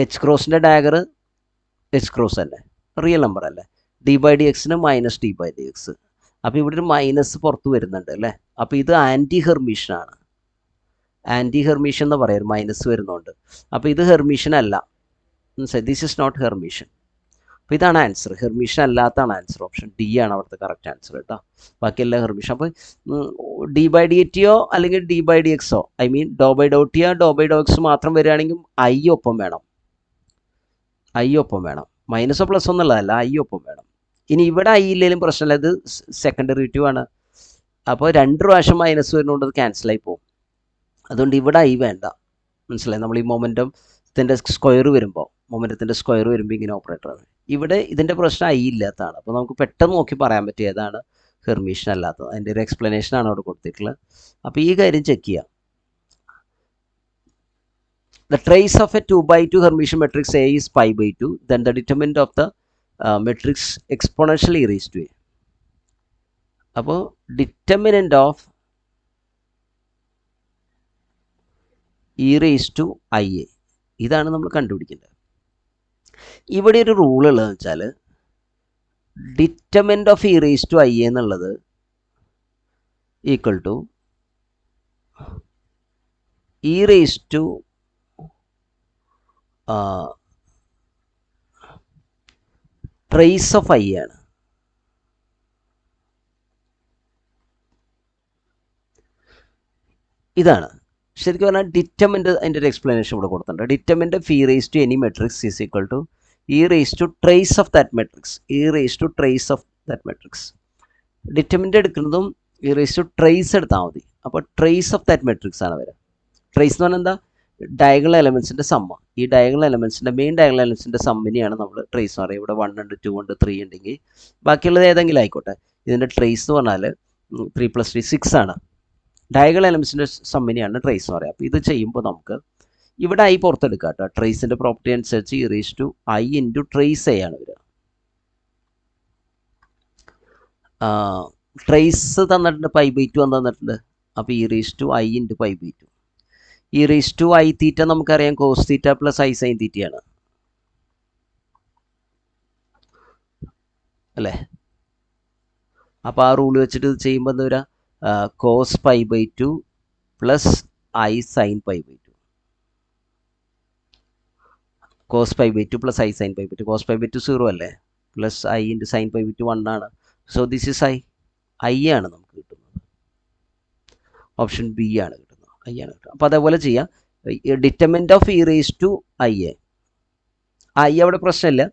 എച്ച് ക്രോസിൻ്റെ ഡാഗർ എച്ച് ക്രോസ് അല്ലേ, റിയൽ നമ്പർ അല്ലേ. ഡി ബൈ ഡി എക്സിന് minus D by D X. അപ്പോൾ ഇവിടെ ഒരു മൈനസ് പുറത്ത് വരുന്നുണ്ട് അല്ലേ. അപ്പോൾ ഇത് ആൻറ്റി ഹെർമീഷനാണ്. ആൻറ്റി ഹെർമീഷൻ എന്ന് പറയും, മൈനസ് വരുന്നുണ്ട്. അപ്പോൾ ഇത് ഹെർമീഷൻ അല്ല, ദിസ് ഇസ് നോട്ട് ഹെർമീഷൻ. അപ്പോൾ ഇതാണ് ആൻസർ, ഹെർമീഷൻ അല്ലാത്തതാണ് ആൻസർ. ഓപ്ഷൻ ഡി ആണ് അവിടുത്തെ കറക്റ്റ് ആൻസർ കേട്ടോ. ബാക്കിയെല്ലാം ഹെർമീഷൻ. അപ്പോൾ ഡി ബൈ ഡി ടിയോ അല്ലെങ്കിൽ ഡി ബൈ ഡി എക്സോ, I mean do by do ടിയോ ഡോ ബൈ ഡോ എക്സ് മാത്രം വരികയാണെങ്കിൽ ഐ ഒപ്പം വേണം. മൈനസോ പ്ലസ് ഒന്നുള്ളതല്ല, ഐ ഒപ്പം വേണം. ഇനി ഇവിടെ ഐ ഇല്ലെങ്കിലും പ്രശ്നമില്ല, ഇത് സെക്കൻഡ് ഡെറിവേറ്റീവ് ആണ്. അപ്പോൾ 2 പ്രാവശ്യം മൈനസ് വരുന്നതുകൊണ്ട് അത് ക്യാൻസലായി പോകും. അതുകൊണ്ട് ഇവിടെ ഐ വേണ്ട, മനസ്സിലായി. നമ്മൾ ഈ മൊമെൻറ്റത്തിൻ്റെ സ്ക്വയർ വരുമ്പോൾ ഇങ്ങനെ ഓപ്പറേറ്ററാണ്. ഇവിടെ ഇതിൻ്റെ പ്രശ്നം ഐ ഇല്ലാത്തതാണ്. അപ്പോൾ നമുക്ക് പെട്ടെന്ന് നോക്കി പറയാൻ പറ്റും ഏതാണ് ഹെർമീഷൻ അല്ലാത്തത്. അതിൻ്റെ ഒരു എക്സ്പ്ലനേഷനാണ് അവിടെ കൊടുത്തിട്ടുള്ളത്. അപ്പോൾ ഈ കാര്യം ചെക്ക് ചെയ്യാം. The trace of a 2x2 Hermitian matrix A is pi by 2. Then the determinant of the matrix exponentially raised to A. അപ്പോൾ determinant of e raised to IA, ഇതാണ് നമ്മൾ കണ്ടുപിടിക്കേണ്ടത്. ഇവിടെ ഒരു റൂൾ ഉള്ളതെന്ന് വെച്ചാൽ determinant of E raise to I എന്നുള്ളത് equal to E raise to trace of I ആണ്. ഇതാണ് ശരിക്കും പറഞ്ഞാൽ ഡിറ്റർമിനന്റ്. അതിൻ്റെ ഒരു എക്സ്പ്ലനേഷൻ ഇവിടെ കൊടുത്തിട്ടുണ്ട്. Determinant of E raise to any matrix is equal to E raise to trace of that matrix. Determinant എടുക്കുന്നതും ഇ റേസ് ടു ട്രേസ് എടുത്താൽ മതി. അപ്പോൾ ട്രേസ് ഓഫ് ദാറ്റ് മെട്രിക്സ് ആണ് വരിക. ട്രേസ് എന്ന് പറഞ്ഞാൽ എന്താ, ഡയഗണൽ എലമെൻസിൻ്റെ സമ്മ. ഈ ഡയഗണൽ എലമെൻസിൻ്റെ മെയിൻ ഡയഗണൽ എലമെൻസിൻ്റെ സമ്മിനെയാണ് നമ്മൾ ട്രേസ് എന്ന് പറയുക. ഇവിടെ 1 ഉണ്ട്, 2 ഉണ്ട്, 3 ഉണ്ടെങ്കിൽ ബാക്കിയുള്ളത് ഏതെങ്കിലും ആയിക്കോട്ടെ. ഇതിൻ്റെ ട്രേസ് എന്ന് പറഞ്ഞാൽ 3 + 3 6 ആണ്. ഡയഗണൽ എലമെൻസിൻ്റെ സമ്മിനെയാണ് ട്രേസ് എന്ന് പറയുക. അപ്പോൾ ഇത് ചെയ്യുമ്പോൾ നമുക്ക് ഇവിടെ ഐ പുറത്തെടുക്കാം കേട്ടോ. ട്രേസിൻ്റെ പ്രോപ്പർട്ടി അനുസരിച്ച് e raise to I into trace A ആണ് വരിക. ട്രേസ് തന്നിട്ടുണ്ട്, π/2 തന്നിട്ടുണ്ട്. അപ്പോൾ e raise to I into π/2. E raise to i theta നമുക്കറിയാം cos theta plus i sine തീറ്റയാണ് അല്ലേ. അപ്പോൾ ആ റൂൾ വെച്ചിട്ട് ഇത് ചെയ്യുമ്പോൾ എന്താ വരിക, cos π/2 plus i sine π/2. Cos π/2 plus i sine π/2. Cos π/2 0 അല്ലേ, പ്ലസ് ഐ ഇൻറ്റു സൈൻ π/2 1 ആണ്. സോ ദിസ് ഇസ് ഐ ആണ് നമുക്ക് കിട്ടുന്നത്. ഓപ്ഷൻ ബി ആണ് കിട്ടുന്നത്, ഐ ആണ് കിട്ടുന്നത്. അപ്പോൾ അതേപോലെ ചെയ്യാം. Determinant of E raise to I അവിടെ പ്രശ്നമില്ല.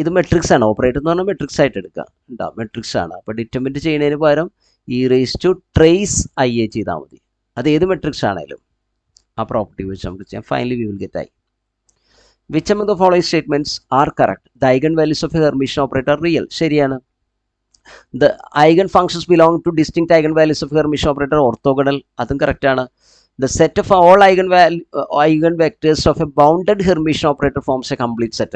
ഇത് മെട്രിക്സ് ആണ്, ഓപ്പറേറ്റർ എന്ന് പറഞ്ഞാൽ മെട്രിക്സ് ആയിട്ട് എടുക്കുക ഉണ്ടാവും, മെട്രിക്സ് ആണ്. അപ്പോൾ ഡിറ്റർമിനന്റ് ചെയ്യുന്നതിന് പകരം E raise to trace I A ചെയ്താൽ മതി. അത് ഏത് മെട്രിക്സ് ആണെങ്കിലും ആ പ്രോപ്പർട്ടി വെച്ച് നമുക്ക് ചെയ്യാം. Finally we will get I. Which among the following statements are correct? The eigenvalues of a Hermitian operator are real. ശരിയാണ്. The eigenfunctions belong to distinct eigenvalues of a Hermitian operator orthogonal. അതും correct ആണ്. The set of all eigenvectors of a bounded Hermitian operator forms a complete set.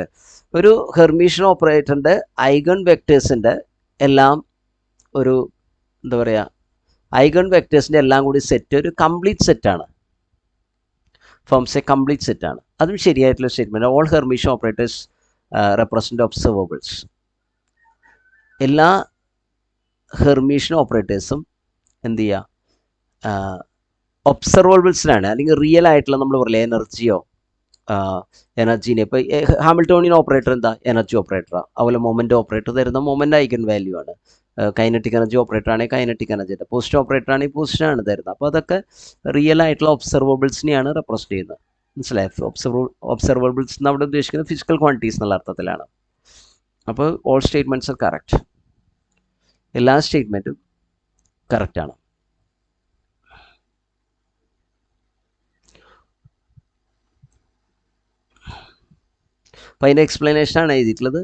ഒരു Hermitian ഓപ്പറേറ്ററിൻ്റെ eigen വെക്ടേഴ്സിൻ്റെ എല്ലാം ഒരു എന്താ പറയുക eigen വെക്ടേഴ്സിൻ്റെ എല്ലാം കൂടി സെറ്റ് ഒരു കംപ്ലീറ്റ് സെറ്റാണ്, ഫോംസ് എ കംപ്ലീറ്റ് സെറ്റാണ്. അതും ശരിയായിട്ടുള്ള statement. All Hermitian operators represent observables. എല്ലാ ഹെർമീഷ്യൻ ഓപ്പറേറ്റേഴ്സും എന്ത് ചെയ്യുക, ഒബ്സർവേബിൾസിനാണ്, അല്ലെങ്കിൽ റിയൽ ആയിട്ടുള്ള നമ്മൾ പറയില്ല എനർജിയോ എനർജീനെ. ഇപ്പോൾ ഹാമിൽട്ടോണിയൻ ഓപ്പറേറ്റർ എന്താ, എനർജി ഓപ്പറേറ്ററാണ്. അതുപോലെ മൊമെൻ്റ് ഓപ്പറേറ്റർ തരുന്ന മൊമെൻ്റ് ഐഗൺ വാല്യൂ ആണ്. കൈനറ്റിക് എനർജി ഓപ്പറേറ്റർ ആണെങ്കിൽ കൈനറ്റിക് എനർജി, പൊസിഷൻ ഓപ്പറേറ്റർ ആണെങ്കിൽ പൊസിഷനാണ് തരുന്നത്. അപ്പോൾ അതൊക്കെ റിയൽ ആയിട്ടുള്ള ഒബ്സർവേബിൾസിനെയാണ് റെപ്രസെൻറ്റ് ചെയ്യുന്നത്. മനസ്സിലായി? ഒബ്സർവേബിൾസ് എന്ന് അവിടെ ഉദ്ദേശിക്കുന്നത് ഫിസിക്കൽ ക്വാണ്ടിറ്റീസ് എന്നുള്ള അർത്ഥത്തിലാണ്. അപ്പോൾ ഓൾ സ്റ്റേറ്റ്മെൻറ്റ്സ് ആർ കറക്റ്റ്. എല്ലാ സ്റ്റേറ്റ്മെൻറ്റും കറക്റ്റാണ്. അപ്പം അതിൻ്റെ എക്സ്പ്ലനേഷനാണ് എഴുതിയിട്ടുള്ളത്.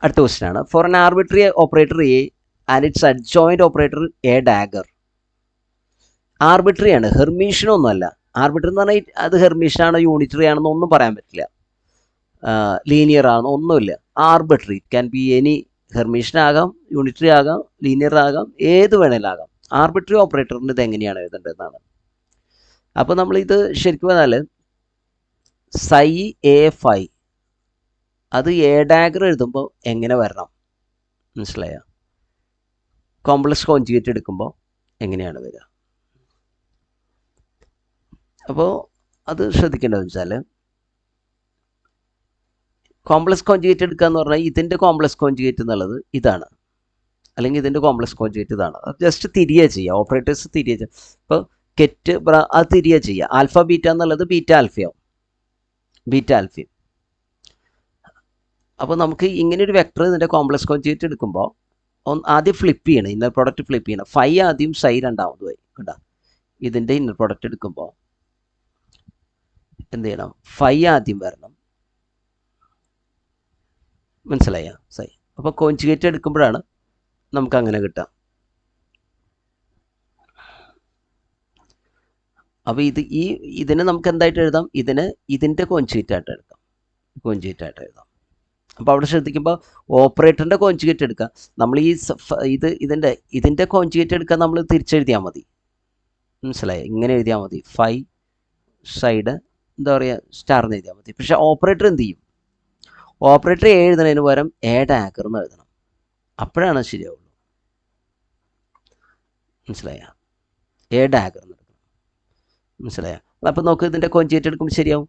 അടുത്ത ക്വസ്റ്റ്യൻ ആണ്. For an arbitrary operator A and its adjoint operator A dagger. Arbitrary ആണ്, ഹെർമീഷ്യൻ ഒന്നുമല്ല. ആർബിട്രറി എന്ന് പറഞ്ഞാൽ അത് ഹെർമീഷ്യൻ ആണോ യൂണിറ്ററി ആണെന്നോ ഒന്നും പറയാൻ പറ്റില്ല, ലീനിയർ ആണോ ഒന്നുമില്ല. Arbitrary can be any, Hermitian ആകാം, യൂണിറ്ററി ആകാം, ലീനിയർ ആകാം, ഏത് വേണേലും ആകാം. ആർബിട്രറി ഓപ്പറേറ്ററിന് ഇത് എങ്ങനെയാണ് എഴുതേണ്ടതെന്നാണ്. അപ്പോൾ നമ്മളിത് ശരിക്കും പറഞ്ഞാൽ സൈ എ ഫൈ അത് എ ഡാഗർ എഴുതുമ്പോൾ എങ്ങനെ വരണം, മനസ്സിലായോ? കോംപ്ലക്സ് കോഞ്ചുഗേറ്റ് എടുക്കുമ്പോൾ എങ്ങനെയാണ് വരിക? അപ്പോൾ അത് ശ്രദ്ധിക്കേണ്ടതെന്ന് വെച്ചാൽ കോംപ്ലക്സ് കോഞ്ചുഗേറ്റ് എടുക്കുക എന്ന് പറഞ്ഞാൽ ഇതിൻ്റെ കോംപ്ലക്സ് കോഞ്ചുഗേറ്റ് എന്നുള്ളത് ഇതാണ്, അല്ലെങ്കിൽ ഇതിൻ്റെ കോംപ്ലക്സ് കോഞ്ചുഗേറ്റ് ഇതാണ്. അത് ജസ്റ്റ് തിരികെ ചെയ്യുക, ഓപ്പറേറ്റേഴ്സ് തിരികെ ചെയ്യുക. ഇപ്പോൾ കെറ്റ് അത് തിരികെ ചെയ്യുക. ആൽഫ ബീറ്റ എന്നുള്ളത് ബീറ്റ ആൽഫയാവും, ബീറ്റ ആൽഫയും. അപ്പോൾ നമുക്ക് ഇങ്ങനെ ഒരു വെക്ടർ ഇതിൻ്റെ കോംപ്ലക്സ് കോഞ്ചുഗേറ്റ് എടുക്കുമ്പോൾ ആദ്യം ഫ്ലിപ്പ് ചെയ്യണം, ഇന്നർ പ്രോഡക്റ്റ് ഫ്ലിപ്പ് ചെയ്യണം. ഫൈ ആദ്യം സൈ രണ്ടാമതുമായി കണ്ടാ. ഇതിൻ്റെ ഇന്നർ പ്രോഡക്റ്റ് എടുക്കുമ്പോൾ എന്ത് ചെയ്യണം, ഫൈ ആദ്യം വരണം, മനസ്സിലായ സൈ. അപ്പോൾ കോഞ്ചുഗേറ്റ് എടുക്കുമ്പോഴാണ് നമുക്ക് അങ്ങനെ കിട്ടുക. അപ്പോൾ ഇതിനെ നമുക്ക് എന്തായിട്ട് എഴുതാം, ഇതിൻ്റെ കോഞ്ചുഗേറ്റ് ആയിട്ട് എഴുതാം, കോഞ്ചുഗേറ്റ് ആയിട്ട് എഴുതാം. അപ്പോൾ അവിടെ ശ്രദ്ധിക്കുമ്പോൾ ഓപ്പറേറ്ററിൻ്റെ കോഞ്ചുഗേറ്റ് എടുക്കുക. നമ്മൾ ഈ ഇതിൻ്റെ കോഞ്ചുഗേറ്റ് എടുക്കാൻ നമ്മൾ തിരിച്ചെഴുതിയാൽ മതി, മനസ്സിലായി? ഇങ്ങനെ എഴുതിയാൽ മതി, ഫൈ സൈഡ് എന്താ പറയുക സ്റ്റാർന്ന് എഴുതിയാൽ മതി. പക്ഷേ ഓപ്പറേറ്റർ എന്ത് ചെയ്യും, ഓപ്പറേറ്റർ എഴുതുന്നതിന് പകരം എ ഡാഗർ എന്ന് എഴുതണം, അപ്പോഴാണ് ശരിയാവുള്ളൂ, മനസ്സിലായ? എ ഡാഗർ എന്ന് എടുക്കണം, മനസ്സിലായ? അപ്പോൾ നോക്ക്, ഇതിൻ്റെ കോഞ്ചുഗേറ്റ് എടുക്കുമ്പോൾ ശരിയാവും.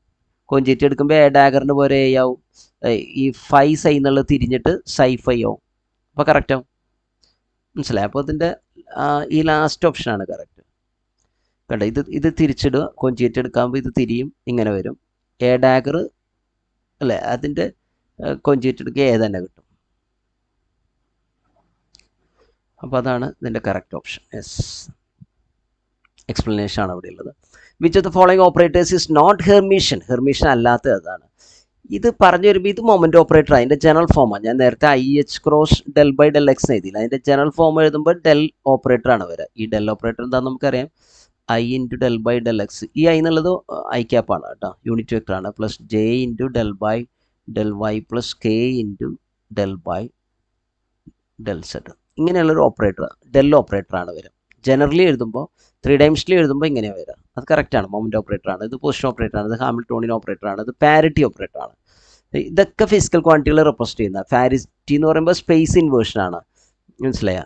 കോഞ്ചുഗേറ്റ് എടുക്കുമ്പോൾ എ ഡാഗറിന് പോലെ എ ആവും, ഈ ഫൈ സൈ എന്നുള്ളത് തിരിഞ്ഞിട്ട് സൈ ഫൈ ആവും, അപ്പോൾ കറക്റ്റ് ആവും, മനസ്സിലായി? അപ്പോൾ ഇതിൻ്റെ ഈ ലാസ്റ്റ് ഓപ്ഷനാണ് കറക്റ്റ്. കണ്ട, ഇത് തിരിച്ചിടുക, കോഞ്ചുഗേറ്റ് എടുക്കുമ്പോൾ ഇത് തിരിയും, ഇങ്ങനെ വരും. എ ഡാഗർ അല്ലേ, അതിൻ്റെ കോഞ്ചുഗേറ്റ് എടുക്കുക എ തന്നെ കിട്ടും. അപ്പോൾ അതാണ് ഇതിൻ്റെ കറക്റ്റ് ഓപ്ഷൻ. യെസ്, എക്സ്പ്ലനേഷൻ ആണ് അവിടെ ഉള്ളത്. Which of the following operators is not Hermitian, Hermitian അല്ലാത്ത അതാണ്. ഇത് പറഞ്ഞു വരുമ്പോൾ ഇത് മൊമെൻ്റ് ഓപ്പറേറ്റർ, അതിൻ്റെ ജനറൽ ഫോമാണ്. ഞാൻ നേരത്തെ i H cross del by del x എഴുതിയില്ല, അതിൻ്റെ ജനറൽ ഫോം എഴുതുമ്പോൾ ഡെൽ ഓപ്പറേറ്റർ ആണ് വരിക. ഈ ഡെൽ ഓപ്പറേറ്റർ എന്താണെന്ന് നമുക്കറിയാം, i into del by del x. ഈ ഐ എന്നുള്ളത് ഐ ക്യാപ്പാണ് കേട്ടോ, യൂണിറ്റ് വെക്ടർ ആണ്. Plus j into del by del y plus k into del by del z. ഇങ്ങനെയുള്ളൊരു ഓപ്പറേറ്റർ ഡെൽ ഓപ്പറേറ്ററാണ് വരിക. ജനറലി എഴുതുമ്പോൾ 3 ഡയമെൻഷനിൽ എഴുതുമ്പോൾ ഇങ്ങനെയാണ് വരിക. അത് കറക്റ്റാണ്, മൊമെൻ്റ് ഓപ്പറേറ്ററാണ്. ഇത് പൊസിഷൻ ഓപ്പറേറ്ററാണ്, ഇത് ഹാമിൽട്ടോണിയൻ ഓപ്പറേറ്ററാണ്, ഇത് പാരിറ്റി ഓപ്പറേറ്ററാണ്. ഇതൊക്കെ ഫിസിക്കൽ ക്വാണ്ടിറ്റികൾ റെപ്രസെൻറ്റ് ചെയ്യുന്ന. പാരിറ്റി എന്ന് പറയുമ്പോൾ സ്പേസ് ഇൻവേർഷനാണ്, മനസ്സിലായ?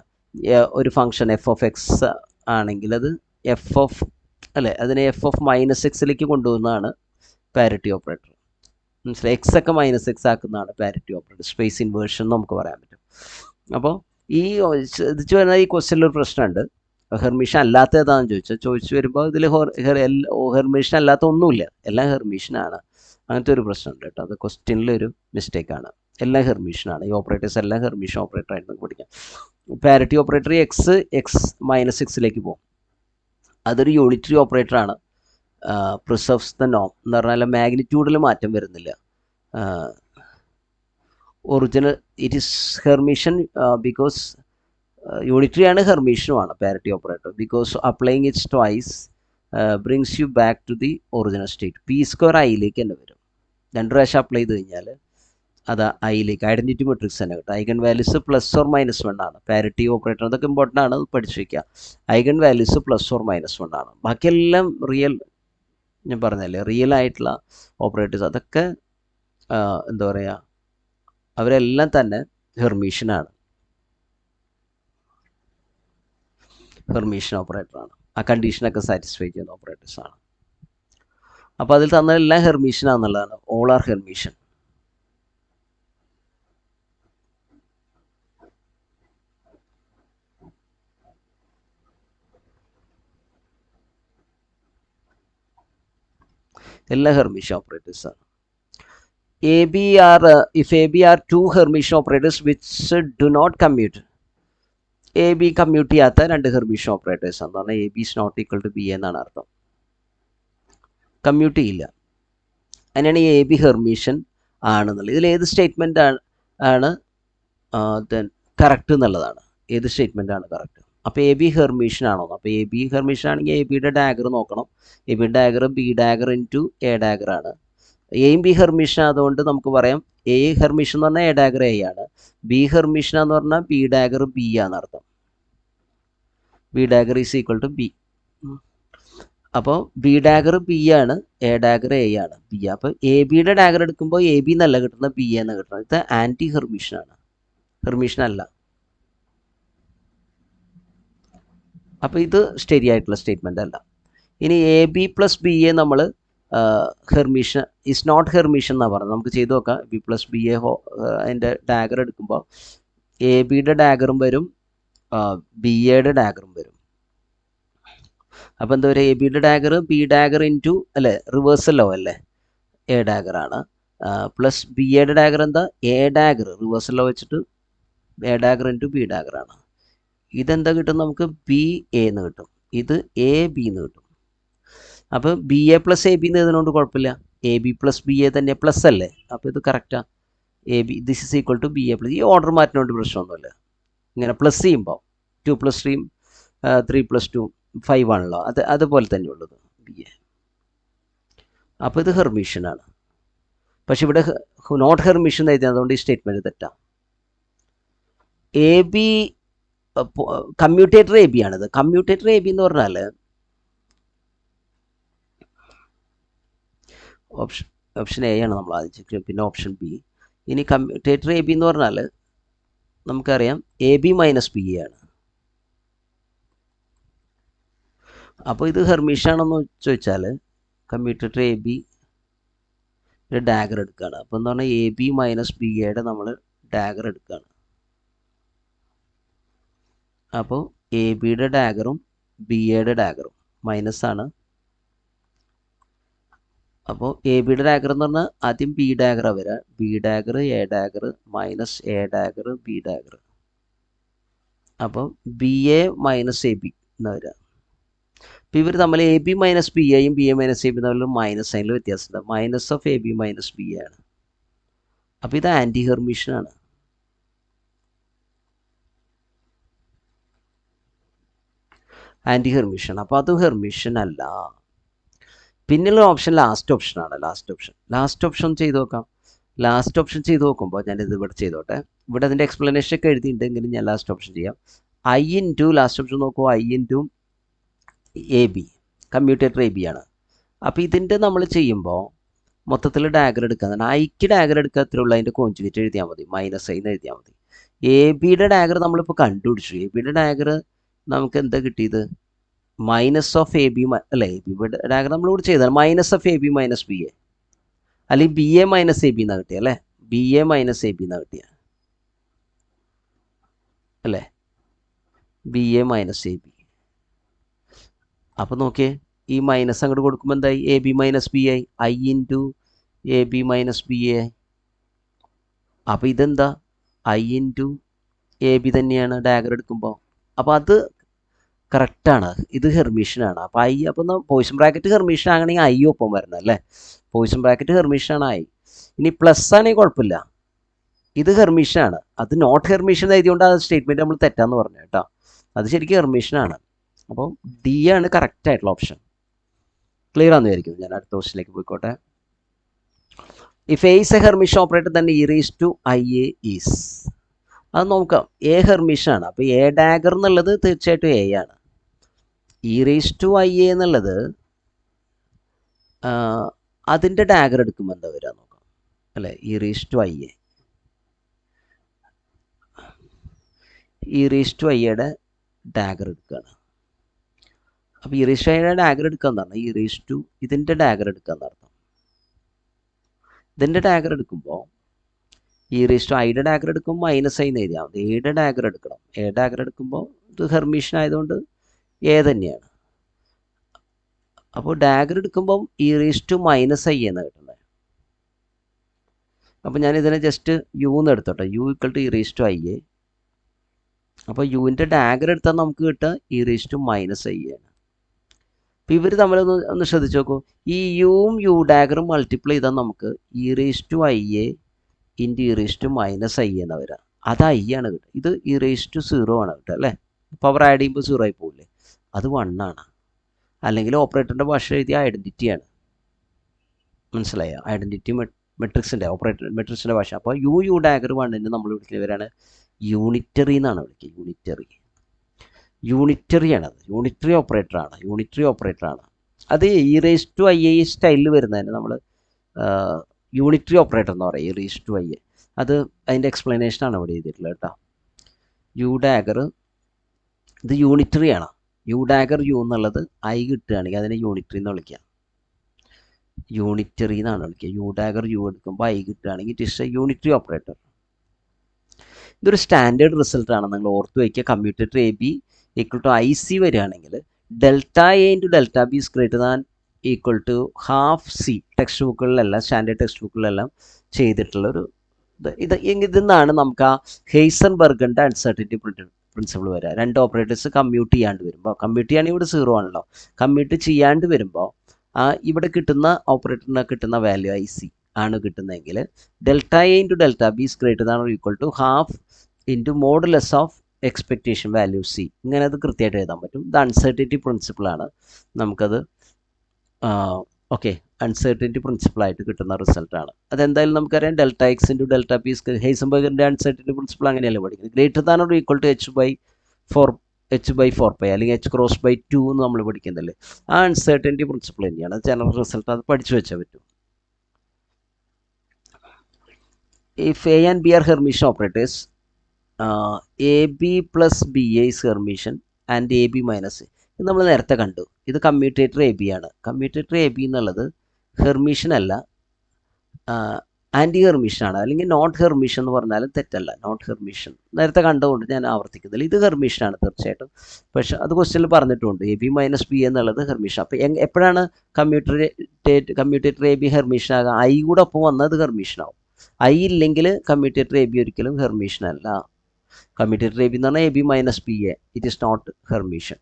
ഒരു ഫംഗ്ഷൻ എഫ് ഓഫ് എക്സ് ആണെങ്കിൽ അത് എഫ് ഓഫ് അല്ലേ, അതിനെ എഫ് ഓഫ് മൈനസ് എക്സിലേക്ക് കൊണ്ടുപോകുന്നതാണ് പാരിറ്റി ഓപ്പറേറ്റർ, മനസ്സിലായി? എക്സ് ഒക്കെ മൈനസ് എക്സ് ആക്കുന്നതാണ് പാരിറ്റി ഓപ്പറേറ്റർ. സ്പേസ് ഇൻവേർഷൻ നമുക്ക് പറയാൻ പറ്റും. അപ്പോൾ ഈ ചോദിച്ചു വരുന്ന ഈ ക്വസ്റ്റ്യനിലൊരു പ്രശ്നമുണ്ട്, ഹെർമീഷ്യൻ അല്ലാത്ത ഏതാണെന്ന് ചോദിച്ചു വരുമ്പോൾ ഇതിൽ ഹെർമീഷ്യൻ അല്ലാത്ത ഒന്നുമില്ല, എല്ലാം ഹെർമീഷ്യനാണ്. അങ്ങനത്തെ ഒരു പ്രശ്നമുണ്ട് കേട്ടോ, അത് ക്വസ്റ്റ്യനിലൊരു മിസ്റ്റേക്കാണ്. എല്ലാം ഹെർമീഷ്യനാണ്, ഈ ഓപ്പറേറ്റേഴ്സ് എല്ലാം ഹെർമീഷ്യൻ ഓപ്പറേറ്റർ ആയിട്ട് പഠിക്കാം. പാരിറ്റി ഓപ്പറേറ്റർ എക്സ് മൈനസ് എക്സിലേക്ക് പോകും, അതൊരു യൂണിറ്ററി ഓപ്പറേറ്ററാണ്. പ്രിസർവ്സ് ദ നോം എന്ന് പറഞ്ഞാൽ മാഗ്നിറ്റ്യൂഡിൽ മാറ്റം വരുന്നില്ല. Original it is Hermitian because unitary ആണ്, ഹെർമീഷ്യനുമാണ് parity operator. Because applying it's twice brings you back to the original state. P square ഐയിലേക്ക് തന്നെ വരും. 2 പ്രാവശ്യം അപ്ലൈ ചെയ്ത് കഴിഞ്ഞാൽ അത് ഐയിലേക്ക് ഐഡൻറ്റിറ്റി മെട്രിക്സ് തന്നെ കിട്ടും. ഐഗൺ വാല്യൂസ് +or-1 ആണ്. പാരിറ്റി ഓപ്പറേറ്റർ അതൊക്കെ ഇമ്പോർട്ടൻ്റ് ആണ്, അത് പഠിച്ചു വയ്ക്കുക. ഐഗൺ വാല്യൂസ് +or-1 ആണ്. ബാക്കിയെല്ലാം റിയൽ, ഞാൻ പറഞ്ഞല്ലേ റിയൽ ആയിട്ടുള്ള ഓപ്പറേറ്റേഴ്സ് അതൊക്കെ എന്താ പറയുക, അവരെല്ലാം തന്നെ ഹെർമീഷ്യനാണ്, ഹെർമീഷ്യൻ ഓപ്പറേറ്ററാണ്. ആ കണ്ടീഷനൊക്കെ സാറ്റിസ്ഫൈ ചെയ്യുന്ന ഓപ്പറേറ്റേഴ്സാണ്. അപ്പോൾ അതിൽ തന്നതെല്ലാം ഹെർമീഷ്യനാണെന്നുള്ളതാണ്. All are Hermitian. എല്ലാ ഹെർമീഷ്യൻ ഓപ്പറേറ്റേഴ്സാണ്. if AB are two Hermitian operators which do not commute, AB commute ചെയ്യാത്ത 2 ഹെർമീഷ്യൻ ഓപ്പറേറ്റേഴ്സ് എന്ന് പറഞ്ഞാൽ AB is not equal to B എന്നാണ് അർത്ഥം. കമ്മ്യൂട്ട് ചെയ്യില്ല, അതിനാണ് ഈ AB ഹെർമീഷ്യൻ ആണെന്നുള്ളത്. ഇതിൽ ഏത് സ്റ്റേറ്റ്മെൻ്റ് ആണ് കറക്റ്റ് എന്നുള്ളതാണ്. ഏത് സ്റ്റേറ്റ്മെൻ്റ് ആണ് കറക്റ്റ്. അപ്പോൾ AB ഹെർമീഷ്യൻ ആണോ? അപ്പോൾ AB ഹെർമീഷ്യൻ ആണെങ്കിൽ ABയുടെ ഡയഗ്രം നോക്കണം. AB diagram B diagram into A ഡയഗ്രാണ്. എയും ബി ഹെർമീഷ്യൻ ആയതുകൊണ്ട് നമുക്ക് പറയാം A ഹെർമീഷ്യൻ എന്ന് പറഞ്ഞാൽ A ഡയഗ്രം A ആണ്, B ഹെർമീഷ്യൻ എന്ന് പറഞ്ഞാൽ B ഡയഗ്രം B ആണെന്നർത്ഥം. B diagram is equal to B. അപ്പോൾ B ഡയഗ്രം B ആണ്, A ഡയഗ്രം A ആണ്, B. അപ്പോൾ ABയുടെ ഡയഗ്രം എടുക്കുമ്പോൾ AB എന്നല്ല കിട്ടുന്നത്, B എന്ന് കിട്ടുന്നത്. ഇത് ആൻറ്റി ഹെർമീഷ്യൻ ആണ്, ഹെർമീഷ്യൻ അല്ല. അപ്പോൾ ഇത് ശരിയായിട്ടുള്ള സ്റ്റേറ്റ്മെൻ്റ് അല്ല. ഇനി AB + BA നമ്മൾ ഹെർമീഷ്യൻ ഇസ് നോട്ട് ഹെർമീഷ്യൻ എന്നാണ് പറഞ്ഞത്. നമുക്ക് ചെയ്ത് നോക്കാം. B + BA അതിൻ്റെ ഡയഗ്രം എടുക്കുമ്പോൾ ABയുടെ ഡയഗ്രം വരും, BAയുടെ ഡയഗ്രം വരും. അപ്പോൾ എന്താ പറയുക, ABയുടെ ഡയഗ്രം B ഡയഗ്രം ഇൻറ്റു അല്ലേ, റിവേഴ്സൽ ലോ അല്ലേ, A ഡയഗ്രാണ്. പ്ലസ് BAയുടെ ഡയഗ്രം എന്താ, A ഡയഗ്രം റിവേഴ്സൽ ലോ വെച്ചിട്ട് A ഡയഗ്രം ഇൻറ്റു B ഡയഗ്രാണ്. ഇതെന്താ കിട്ടും നമുക്ക്, BA എന്ന് കിട്ടും. ഇത് AB എന്ന് കിട്ടും. അപ്പോൾ BA + AB എന്ന് എഴുതുന്നതുകൊണ്ട് കുഴപ്പമില്ല. AB + BA തന്നെ പ്ലസ് അല്ലേ, അപ്പോൾ ഇത് കറക്റ്റാണ്. AB this is equal to BA+. ഈ ഓർഡർ മാറ്റുന്നതുകൊണ്ട് പ്രശ്നമൊന്നുമില്ല. ഇങ്ങനെ പ്ലസ് ചെയ്യുമ്പോൾ 2 + 3 3 + 2 5 ആണല്ലോ, അതുപോലെ തന്നെ ഉള്ളത് BA. അപ്പോൾ ഇത് ഹെർമീഷ്യനാണ്. പക്ഷെ ഇവിടെ നോട്ട് ഹെർമീഷ്യൻ എഴുതിയത്, അതുകൊണ്ട് ഈ സ്റ്റേറ്റ്മെൻറ്റ് തെറ്റാണ്. AB കമ്മ്യൂട്ടേറ്റർ AB ആണിത്. കമ്മ്യൂട്ടേറ്റർ AB എന്ന് പറഞ്ഞാൽ ഓപ്ഷൻ A ആണ് നമ്മൾ ആദ്യം ചെക്ക് ചെയ്യും, പിന്നെ ഓപ്ഷൻ B. ഇനി കമ്മ്യൂട്ടേറ്റർ AB എന്ന് പറഞ്ഞാൽ നമുക്കറിയാം AB - BA ആണ്. അപ്പോൾ ഇത് ഹെർമീഷ്യൻ ആണെന്ന് ചോദിച്ചാൽ കമ്മ്യൂട്ടേറ്റർ AB ഡയഗ്രം എടുക്കുകയാണ്. അപ്പോൾ എന്ന് പറഞ്ഞാൽ AB - BAയുടെ നമ്മൾ ഡയഗ്രം എടുക്കുകയാണ്. അപ്പോൾ ABയുടെ ഡയഗ്രം BAയുടെ ഡയഗ്രം മൈനസ് ആണ്. അപ്പോൾ ABയുടെ ഡയഗ്രം എന്ന് പറഞ്ഞാൽ ആദ്യം B ഡയഗ്രം വരിക, B diagram A diagram minus A diagram B diagram. അപ്പോൾ BA - AB എന്ന് വരിക. അപ്പോൾ ഇവർ തമ്മിൽ AB - BAയും BA - AB തമ്മിൽ മൈനസ് സൈനിൽ വ്യത്യാസമുണ്ട്. മൈനസ് ഓഫ് AB - BA ആണ്. അപ്പോൾ ഇത് ആൻറ്റി ഹെർമീഷ്യനാണ്. Anti Hermitian. അപ്പോൾ അത് ഹെർമീഷ്യൻ അല്ല. പിന്നെയുള്ള ഓപ്ഷൻ ലാസ്റ്റ് ഓപ്ഷനാണ്. ലാസ്റ്റ് ഓപ്ഷൻ ചെയ്ത് നോക്കാം. ലാസ്റ്റ് ഓപ്ഷൻ ചെയ്ത് നോക്കുമ്പോൾ ഞാനിത് ഇവിടെ ചെയ്തോട്ടെ. ഇവിടെ അതിൻ്റെ എക്സ്പ്ലനേഷൻ ഒക്കെ എഴുതിയിട്ടുണ്ടെങ്കിലും ഞാൻ ലാസ്റ്റ് ഓപ്ഷൻ ചെയ്യാം. I ഇൻറ്റു ലാസ്റ്റ് ഓപ്ഷൻ നോക്കുമ്പോൾ I into AB commutator AB ആണ്. അപ്പോൾ ഇതിൻ്റെ നമ്മൾ ചെയ്യുമ്പോൾ മൊത്തത്തിൽ ഡയഗ്രം എടുക്കുക. ഐക്ക് ഡയഗ്രം എടുക്കാത്രേ ഉള്ളൂ, അതിൻ്റെ കോൺജുഗേറ്റ് എഴുതിയാൽ മതി, -i എന്ന് എഴുതിയാൽ മതി. ABയുടെ ഡയഗ്രം നമ്മളിപ്പോൾ കണ്ടുപിടിച്ചു. ABയുടെ ഡയഗ്രം നമുക്ക് എന്താ കിട്ടിയത്, മൈനസ് ഓഫ് AB അല്ലേ, ABയുടെ ഡയഗ്രം നമ്മളിവിടെ ചെയ്താൽ മൈനസ് ഓഫ് AB - BA, അല്ലെങ്കിൽ BA - AB എന്നാണ് കിട്ടിയ അല്ലേ, BA - AB എന്നാണ് കിട്ടിയ അല്ലേ, BA - AB. അപ്പോൾ നോക്കിയേ, ഈ മൈനസ് അങ്ങോട്ട് കൊടുക്കുമ്പോൾ എന്തായി, AB - BA, I into AB - BA. അപ്പോൾ ഇതെന്താ, I ഇൻറ്റു AB തന്നെയാണ് ഡയഗ്രം എടുക്കുമ്പോൾ. അപ്പോൾ അത് കറക്റ്റാണ്, ഇത് ഹെർമീഷ്യനാണ്. അപ്പോൾ I, അപ്പോൾ പോയിസൺ ബ്രാക്കറ്റ് ഹെർമീഷ്യൻ ആകണമെങ്കിൽ I ഒപ്പം വരണം അല്ലേ. പോയിസൺ ബ്രാക്കറ്റ് ഹെർമീഷ്യനാണ് I. ഇനി പ്ലസ് ആണെങ്കിൽ കുഴപ്പമില്ല, ഇത് ഹെർമീഷ്യനാണ്. അത് നോട്ട് ഹെർമീഷ്യൻ എഴുതിയോണ്ട് ആ സ്റ്റേറ്റ്മെൻറ്റ് നമ്മൾ തെറ്റാന്ന് പറഞ്ഞു കേട്ടോ. അത് ശരിക്കും ഹെർമീഷ്യനാണ്. അപ്പോൾ D ആണ് കറക്റ്റ് ആയിട്ടുള്ള ഓപ്ഷൻ. ക്ലിയർ ആണെന്ന് വിചാരിക്കുന്നു. ഞാൻ അടുത്ത ക്വസ്റ്റിലേക്ക് പോയിക്കോട്ടെ. If A is A Hermitian operator തന്നെ e raise to I A is, അത് നോക്കാം. എ ഹെർമിഷനാണ്. അപ്പോൾ എ ഡാഗർ എന്നുള്ളത് തീർച്ചയായിട്ടും എ ആണ്. E raise to I A എന്നുള്ളത് അതിൻ്റെ ഡാഗർ എടുക്കുമ്പോൾ എന്താ വരിക നോക്കാം അല്ലേ. E raise to I A, e raise to i എയുടെ ഡാഗർ എടുക്കുകയാണ്. അപ്പോൾ ഇ റേസ് ടു ഐയുടെ ഡാഗർ എടുക്കുക എന്നാണ് ഇ റേസ് ടു ഇതിൻ്റെ ഡാഗർ എടുക്കുക എന്നർത്ഥം. ഇതിൻ്റെ ഡാഗർ എടുക്കുമ്പോൾ ഇ റേസ് ടു ഐയുടെ ഡാഗർ എടുക്കുമ്പോൾ മൈനസ് ഐ എന്ന് എഴുതിയാൽ മതി. എയുടെ ഡാഗർ എടുക്കണം. എ ഡാഗർ എടുക്കുമ്പോൾ ഇത് ഹെർമിഷൻ ആയതുകൊണ്ട് എ തന്നെയാണ്. അപ്പോൾ ഡാഗർ എടുക്കുമ്പം E raise to minus I എന്ന് കിട്ടുന്നത്. അപ്പോൾ ഞാൻ ഇതിനെ ജസ്റ്റ് യു എന്ന് എടുത്തോട്ടെ. U equal to E raise to I A. അപ്പോൾ യുവിൻ്റെ ഡാഗർ എടുത്താൽ നമുക്ക് കിട്ടുക E raise to minus I ആണ്. അപ്പോൾ ഇവർ തമ്മിലൊന്ന് ശ്രദ്ധിച്ച് നോക്കൂ. ഈ യുവും യു ഡാഗറും മൾട്ടിപ്ലൈ ചെയ്താൽ നമുക്ക് E raise to I A into E raise to minus I എന്ന് വരിക. അത് ഐ ആണ് കിട്ടുക. ഇത് ഇ റേസ് ടു 0 ആണ് കിട്ടുക അല്ലേ. പവർ ആഡ് ചെയ്യുമ്പോൾ 0 ആയി പോകില്ലേ. അത് 1 ആണ്. അല്ലെങ്കിൽ ഓപ്പറേറ്ററിൻ്റെ ഭാഷ എഴുതിയ ഐഡൻറ്റിറ്റിയാണ്. മനസ്സിലായോ? ഐഡൻറ്റിറ്റി മെട്രിക്സിൻ്റെ മെട്രിക്സിൻ്റെ ഭാഷ. അപ്പോൾ യു ഡാഗർ 1ന് നമ്മൾ വിളിക്കുന്നവരാണ് യൂണിറ്ററി എന്നാണ് വിളിക്കുക. യൂണിറ്ററിയാണത്. യൂണിറ്ററി ഓപ്പറേറ്ററാണ്. അത് E raise to I A സ്റ്റൈലിൽ വരുന്നതിന് നമ്മൾ യൂണിറ്ററി ഓപ്പറേറ്റർ എന്ന് പറയും. E raise to I A അത് അതിൻ്റെ എക്സ്പ്ലനേഷനാണ് ഇവിടെ എഴുതിയിട്ടുള്ളത് കേട്ടോ. യു ഡാഗർ ഇത് യൂണിറ്ററിയാണ്. യു ഡാഗർ യു എന്നുള്ളത് ഐ കിട്ടുകയാണെങ്കിൽ അതിനെ യൂണിറ്ററി എന്ന് വിളിക്കാം. യൂണിറ്ററി എന്നാണ് വിളിക്കുക. യു ഡാഗർ യു എടുക്കുമ്പോൾ ഐ കിട്ടുകയാണെങ്കിൽ it is a unitary operator. ഇതൊരു സ്റ്റാൻഡേർഡ് റിസൾട്ടാണ്. നിങ്ങൾ ഓർത്ത് വയ്ക്കുക. Commutator A B equal to I C വരികയാണെങ്കിൽ delta A into delta B is greater than equal to half C. Text ബുക്കുകളിലെല്ലാം സ്റ്റാൻഡേർഡ് ടെക്സ്റ്റ് ബുക്കുകളിലെല്ലാം ചെയ്തിട്ടുള്ളൊരു ഇതിന്നാണ് നമുക്ക് ആ ഹെയ്സൻബർഗിൻ്റെ അൺസർട്ടിനിറ്റി പ്രിൻസിപ്പിൾ വരിക. രണ്ട് ഓപ്പറേറ്റേഴ്സ് കമ്മ്യൂട്ട് ചെയ്യാണ്ട് വരുമ്പോൾ, കമ്മ്യൂട്ട് ചെയ്യുകയാണെങ്കിൽ ഇവിടെ 0 ആണല്ലോ. കമ്മ്യൂട്ട് ചെയ്യാണ്ട് വരുമ്പോൾ ഇവിടെ കിട്ടുന്ന ഓപ്പറേറ്ററിന് കിട്ടുന്ന വാല്യൂ ഐ സി ആണ് കിട്ടുന്നതെങ്കിൽ delta A into delta B is greater than or equal to half into modulus of expectation value C. ഇങ്ങനെ അത് കൃത്യമായിട്ട് എഴുതാൻ പറ്റും. ഇത് അൺസർട്ടിനിറ്റി പ്രിൻസിപ്പിളാണ്. നമുക്കത് ഓക്കെ അൺസർട്ടിനിറ്റി പ്രിൻസിപ്പിളായിട്ട് കിട്ടുന്ന റിസൾട്ടാണ്. അതെന്തായാലും നമുക്കറിയാം delta X into delta P is ഹെയ്സൻബർഗിൻ്റെ അൺസർട്ടിനിറ്റി പ്രിൻസിപ്പിൾ അങ്ങനെയല്ലേ പഠിക്കുന്നത്. Greater than or equal to h by 4 അല്ലെങ്കിൽ എച്ച് ക്രോസ് ബൈ 2 എന്ന് നമ്മൾ പഠിക്കുന്നില്ലേ. ആ അൺസർട്ടിനിറ്റി പ്രിൻസിപ്പിൾ തന്നെയാണ്. അത് ജനറൽ റിസൾട്ട് അത് പഠിച്ചു വെച്ചാൽ പറ്റും. If A and B are Hermitian operators A B plus B A is Hermitian and A B minus A. ഇത് നമ്മൾ നേരത്തെ കണ്ടു. ഇത് കമ്മ്യൂട്ടേറ്റർ എ ബി ആണ്. കമ്മ്യൂട്ടേറ്റർ എ ബി എന്നുള്ളത് ഹെർമിഷൻ അല്ല, ആൻറ്റി ഹെർമിഷനാണ്. അല്ലെങ്കിൽ നോട്ട് ഹെർമിഷൻ എന്ന് പറഞ്ഞാലും തെറ്റല്ല. നോട്ട് ഹെർമിഷൻ നേരത്തെ കണ്ടുകൊണ്ട് ഞാൻ ആവർത്തിക്കുന്നില്ല. ഇത് ഹെർമിഷനാണ് തീർച്ചയായിട്ടും. അത് ക്വസ്റ്റ്യനിൽ പറഞ്ഞിട്ടുണ്ട് എ ബി മൈനസ് ബി എന്നുള്ളത് ഹെർമിഷൻ. അപ്പോൾ എപ്പോഴാണ് കമ്മ്യൂട്ടേറ്റർ എ ബി ഹെർമിഷൻ ആകുക? ഐ കൂടെ ഒപ്പം വന്നത് ഹെർമിഷനാവും. ഐ ഇല്ലെങ്കിൽ കമ്മ്യൂട്ടേറ്റർ എ ബി ഒരിക്കലും ഹെർമിഷൻ അല്ല. കമ്മ്യൂട്ടേറ്റർ എ ബി എന്ന് പറഞ്ഞാൽ A B minus B A, it is not Hermitian.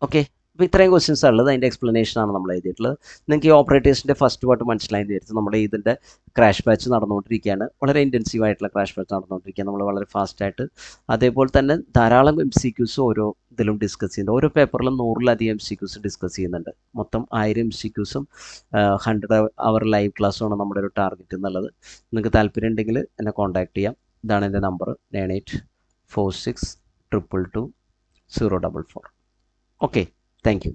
Okay, അപ്പോൾ ഇത്രയും ക്വസ്റ്റ്യൻസ് ഉള്ളത്. അതിൻ്റെ എക്സ്പ്ലനേഷനാണ് നമ്മൾ എഴുതിയിട്ടുള്ളത്. നിങ്ങൾക്ക് ഈ ഓപ്പറേറ്റേഴ്സിൻ്റെ ഫസ്റ്റ് പാർട്ട് മനസ്സിലായി വിചാരിച്ചു. നമ്മുടെ ഇതിൻ്റെ ക്രാഷ് ബാച്ച് നടന്നുകൊണ്ടിരിക്കുകയാണ്. വളരെ ഇൻറ്റൻസീവ് ആയിട്ടുള്ള ക്രാഷ് ബാച്ച് നടന്നുകൊണ്ടിരിക്കുകയാണ്. നമ്മൾ വളരെ ഫാസ്റ്റായിട്ട് അതേപോലെ തന്നെ ധാരാളം MCQs ഓരോ ഇതിലും ഡിസ്കസ് ചെയ്യുന്നുണ്ട്. ഓരോ പേപ്പറിലും 100-ലധികം MCQs ഡിസ്കസ് ചെയ്യുന്നുണ്ട്. മൊത്തം 1000 MCQസും 100 അവർ ലൈവ് ക്ലാസ്സുമാണ് നമ്മുടെ ഒരു ടാർഗറ്റ് എന്നുള്ളത്. നിങ്ങൾക്ക് താല്പര്യം ഉണ്ടെങ്കിൽ എന്നെ കോൺടാക്ട് ചെയ്യാം. ഇതാണ് എൻ്റെ നമ്പർ 9846222044. Okay, thank you.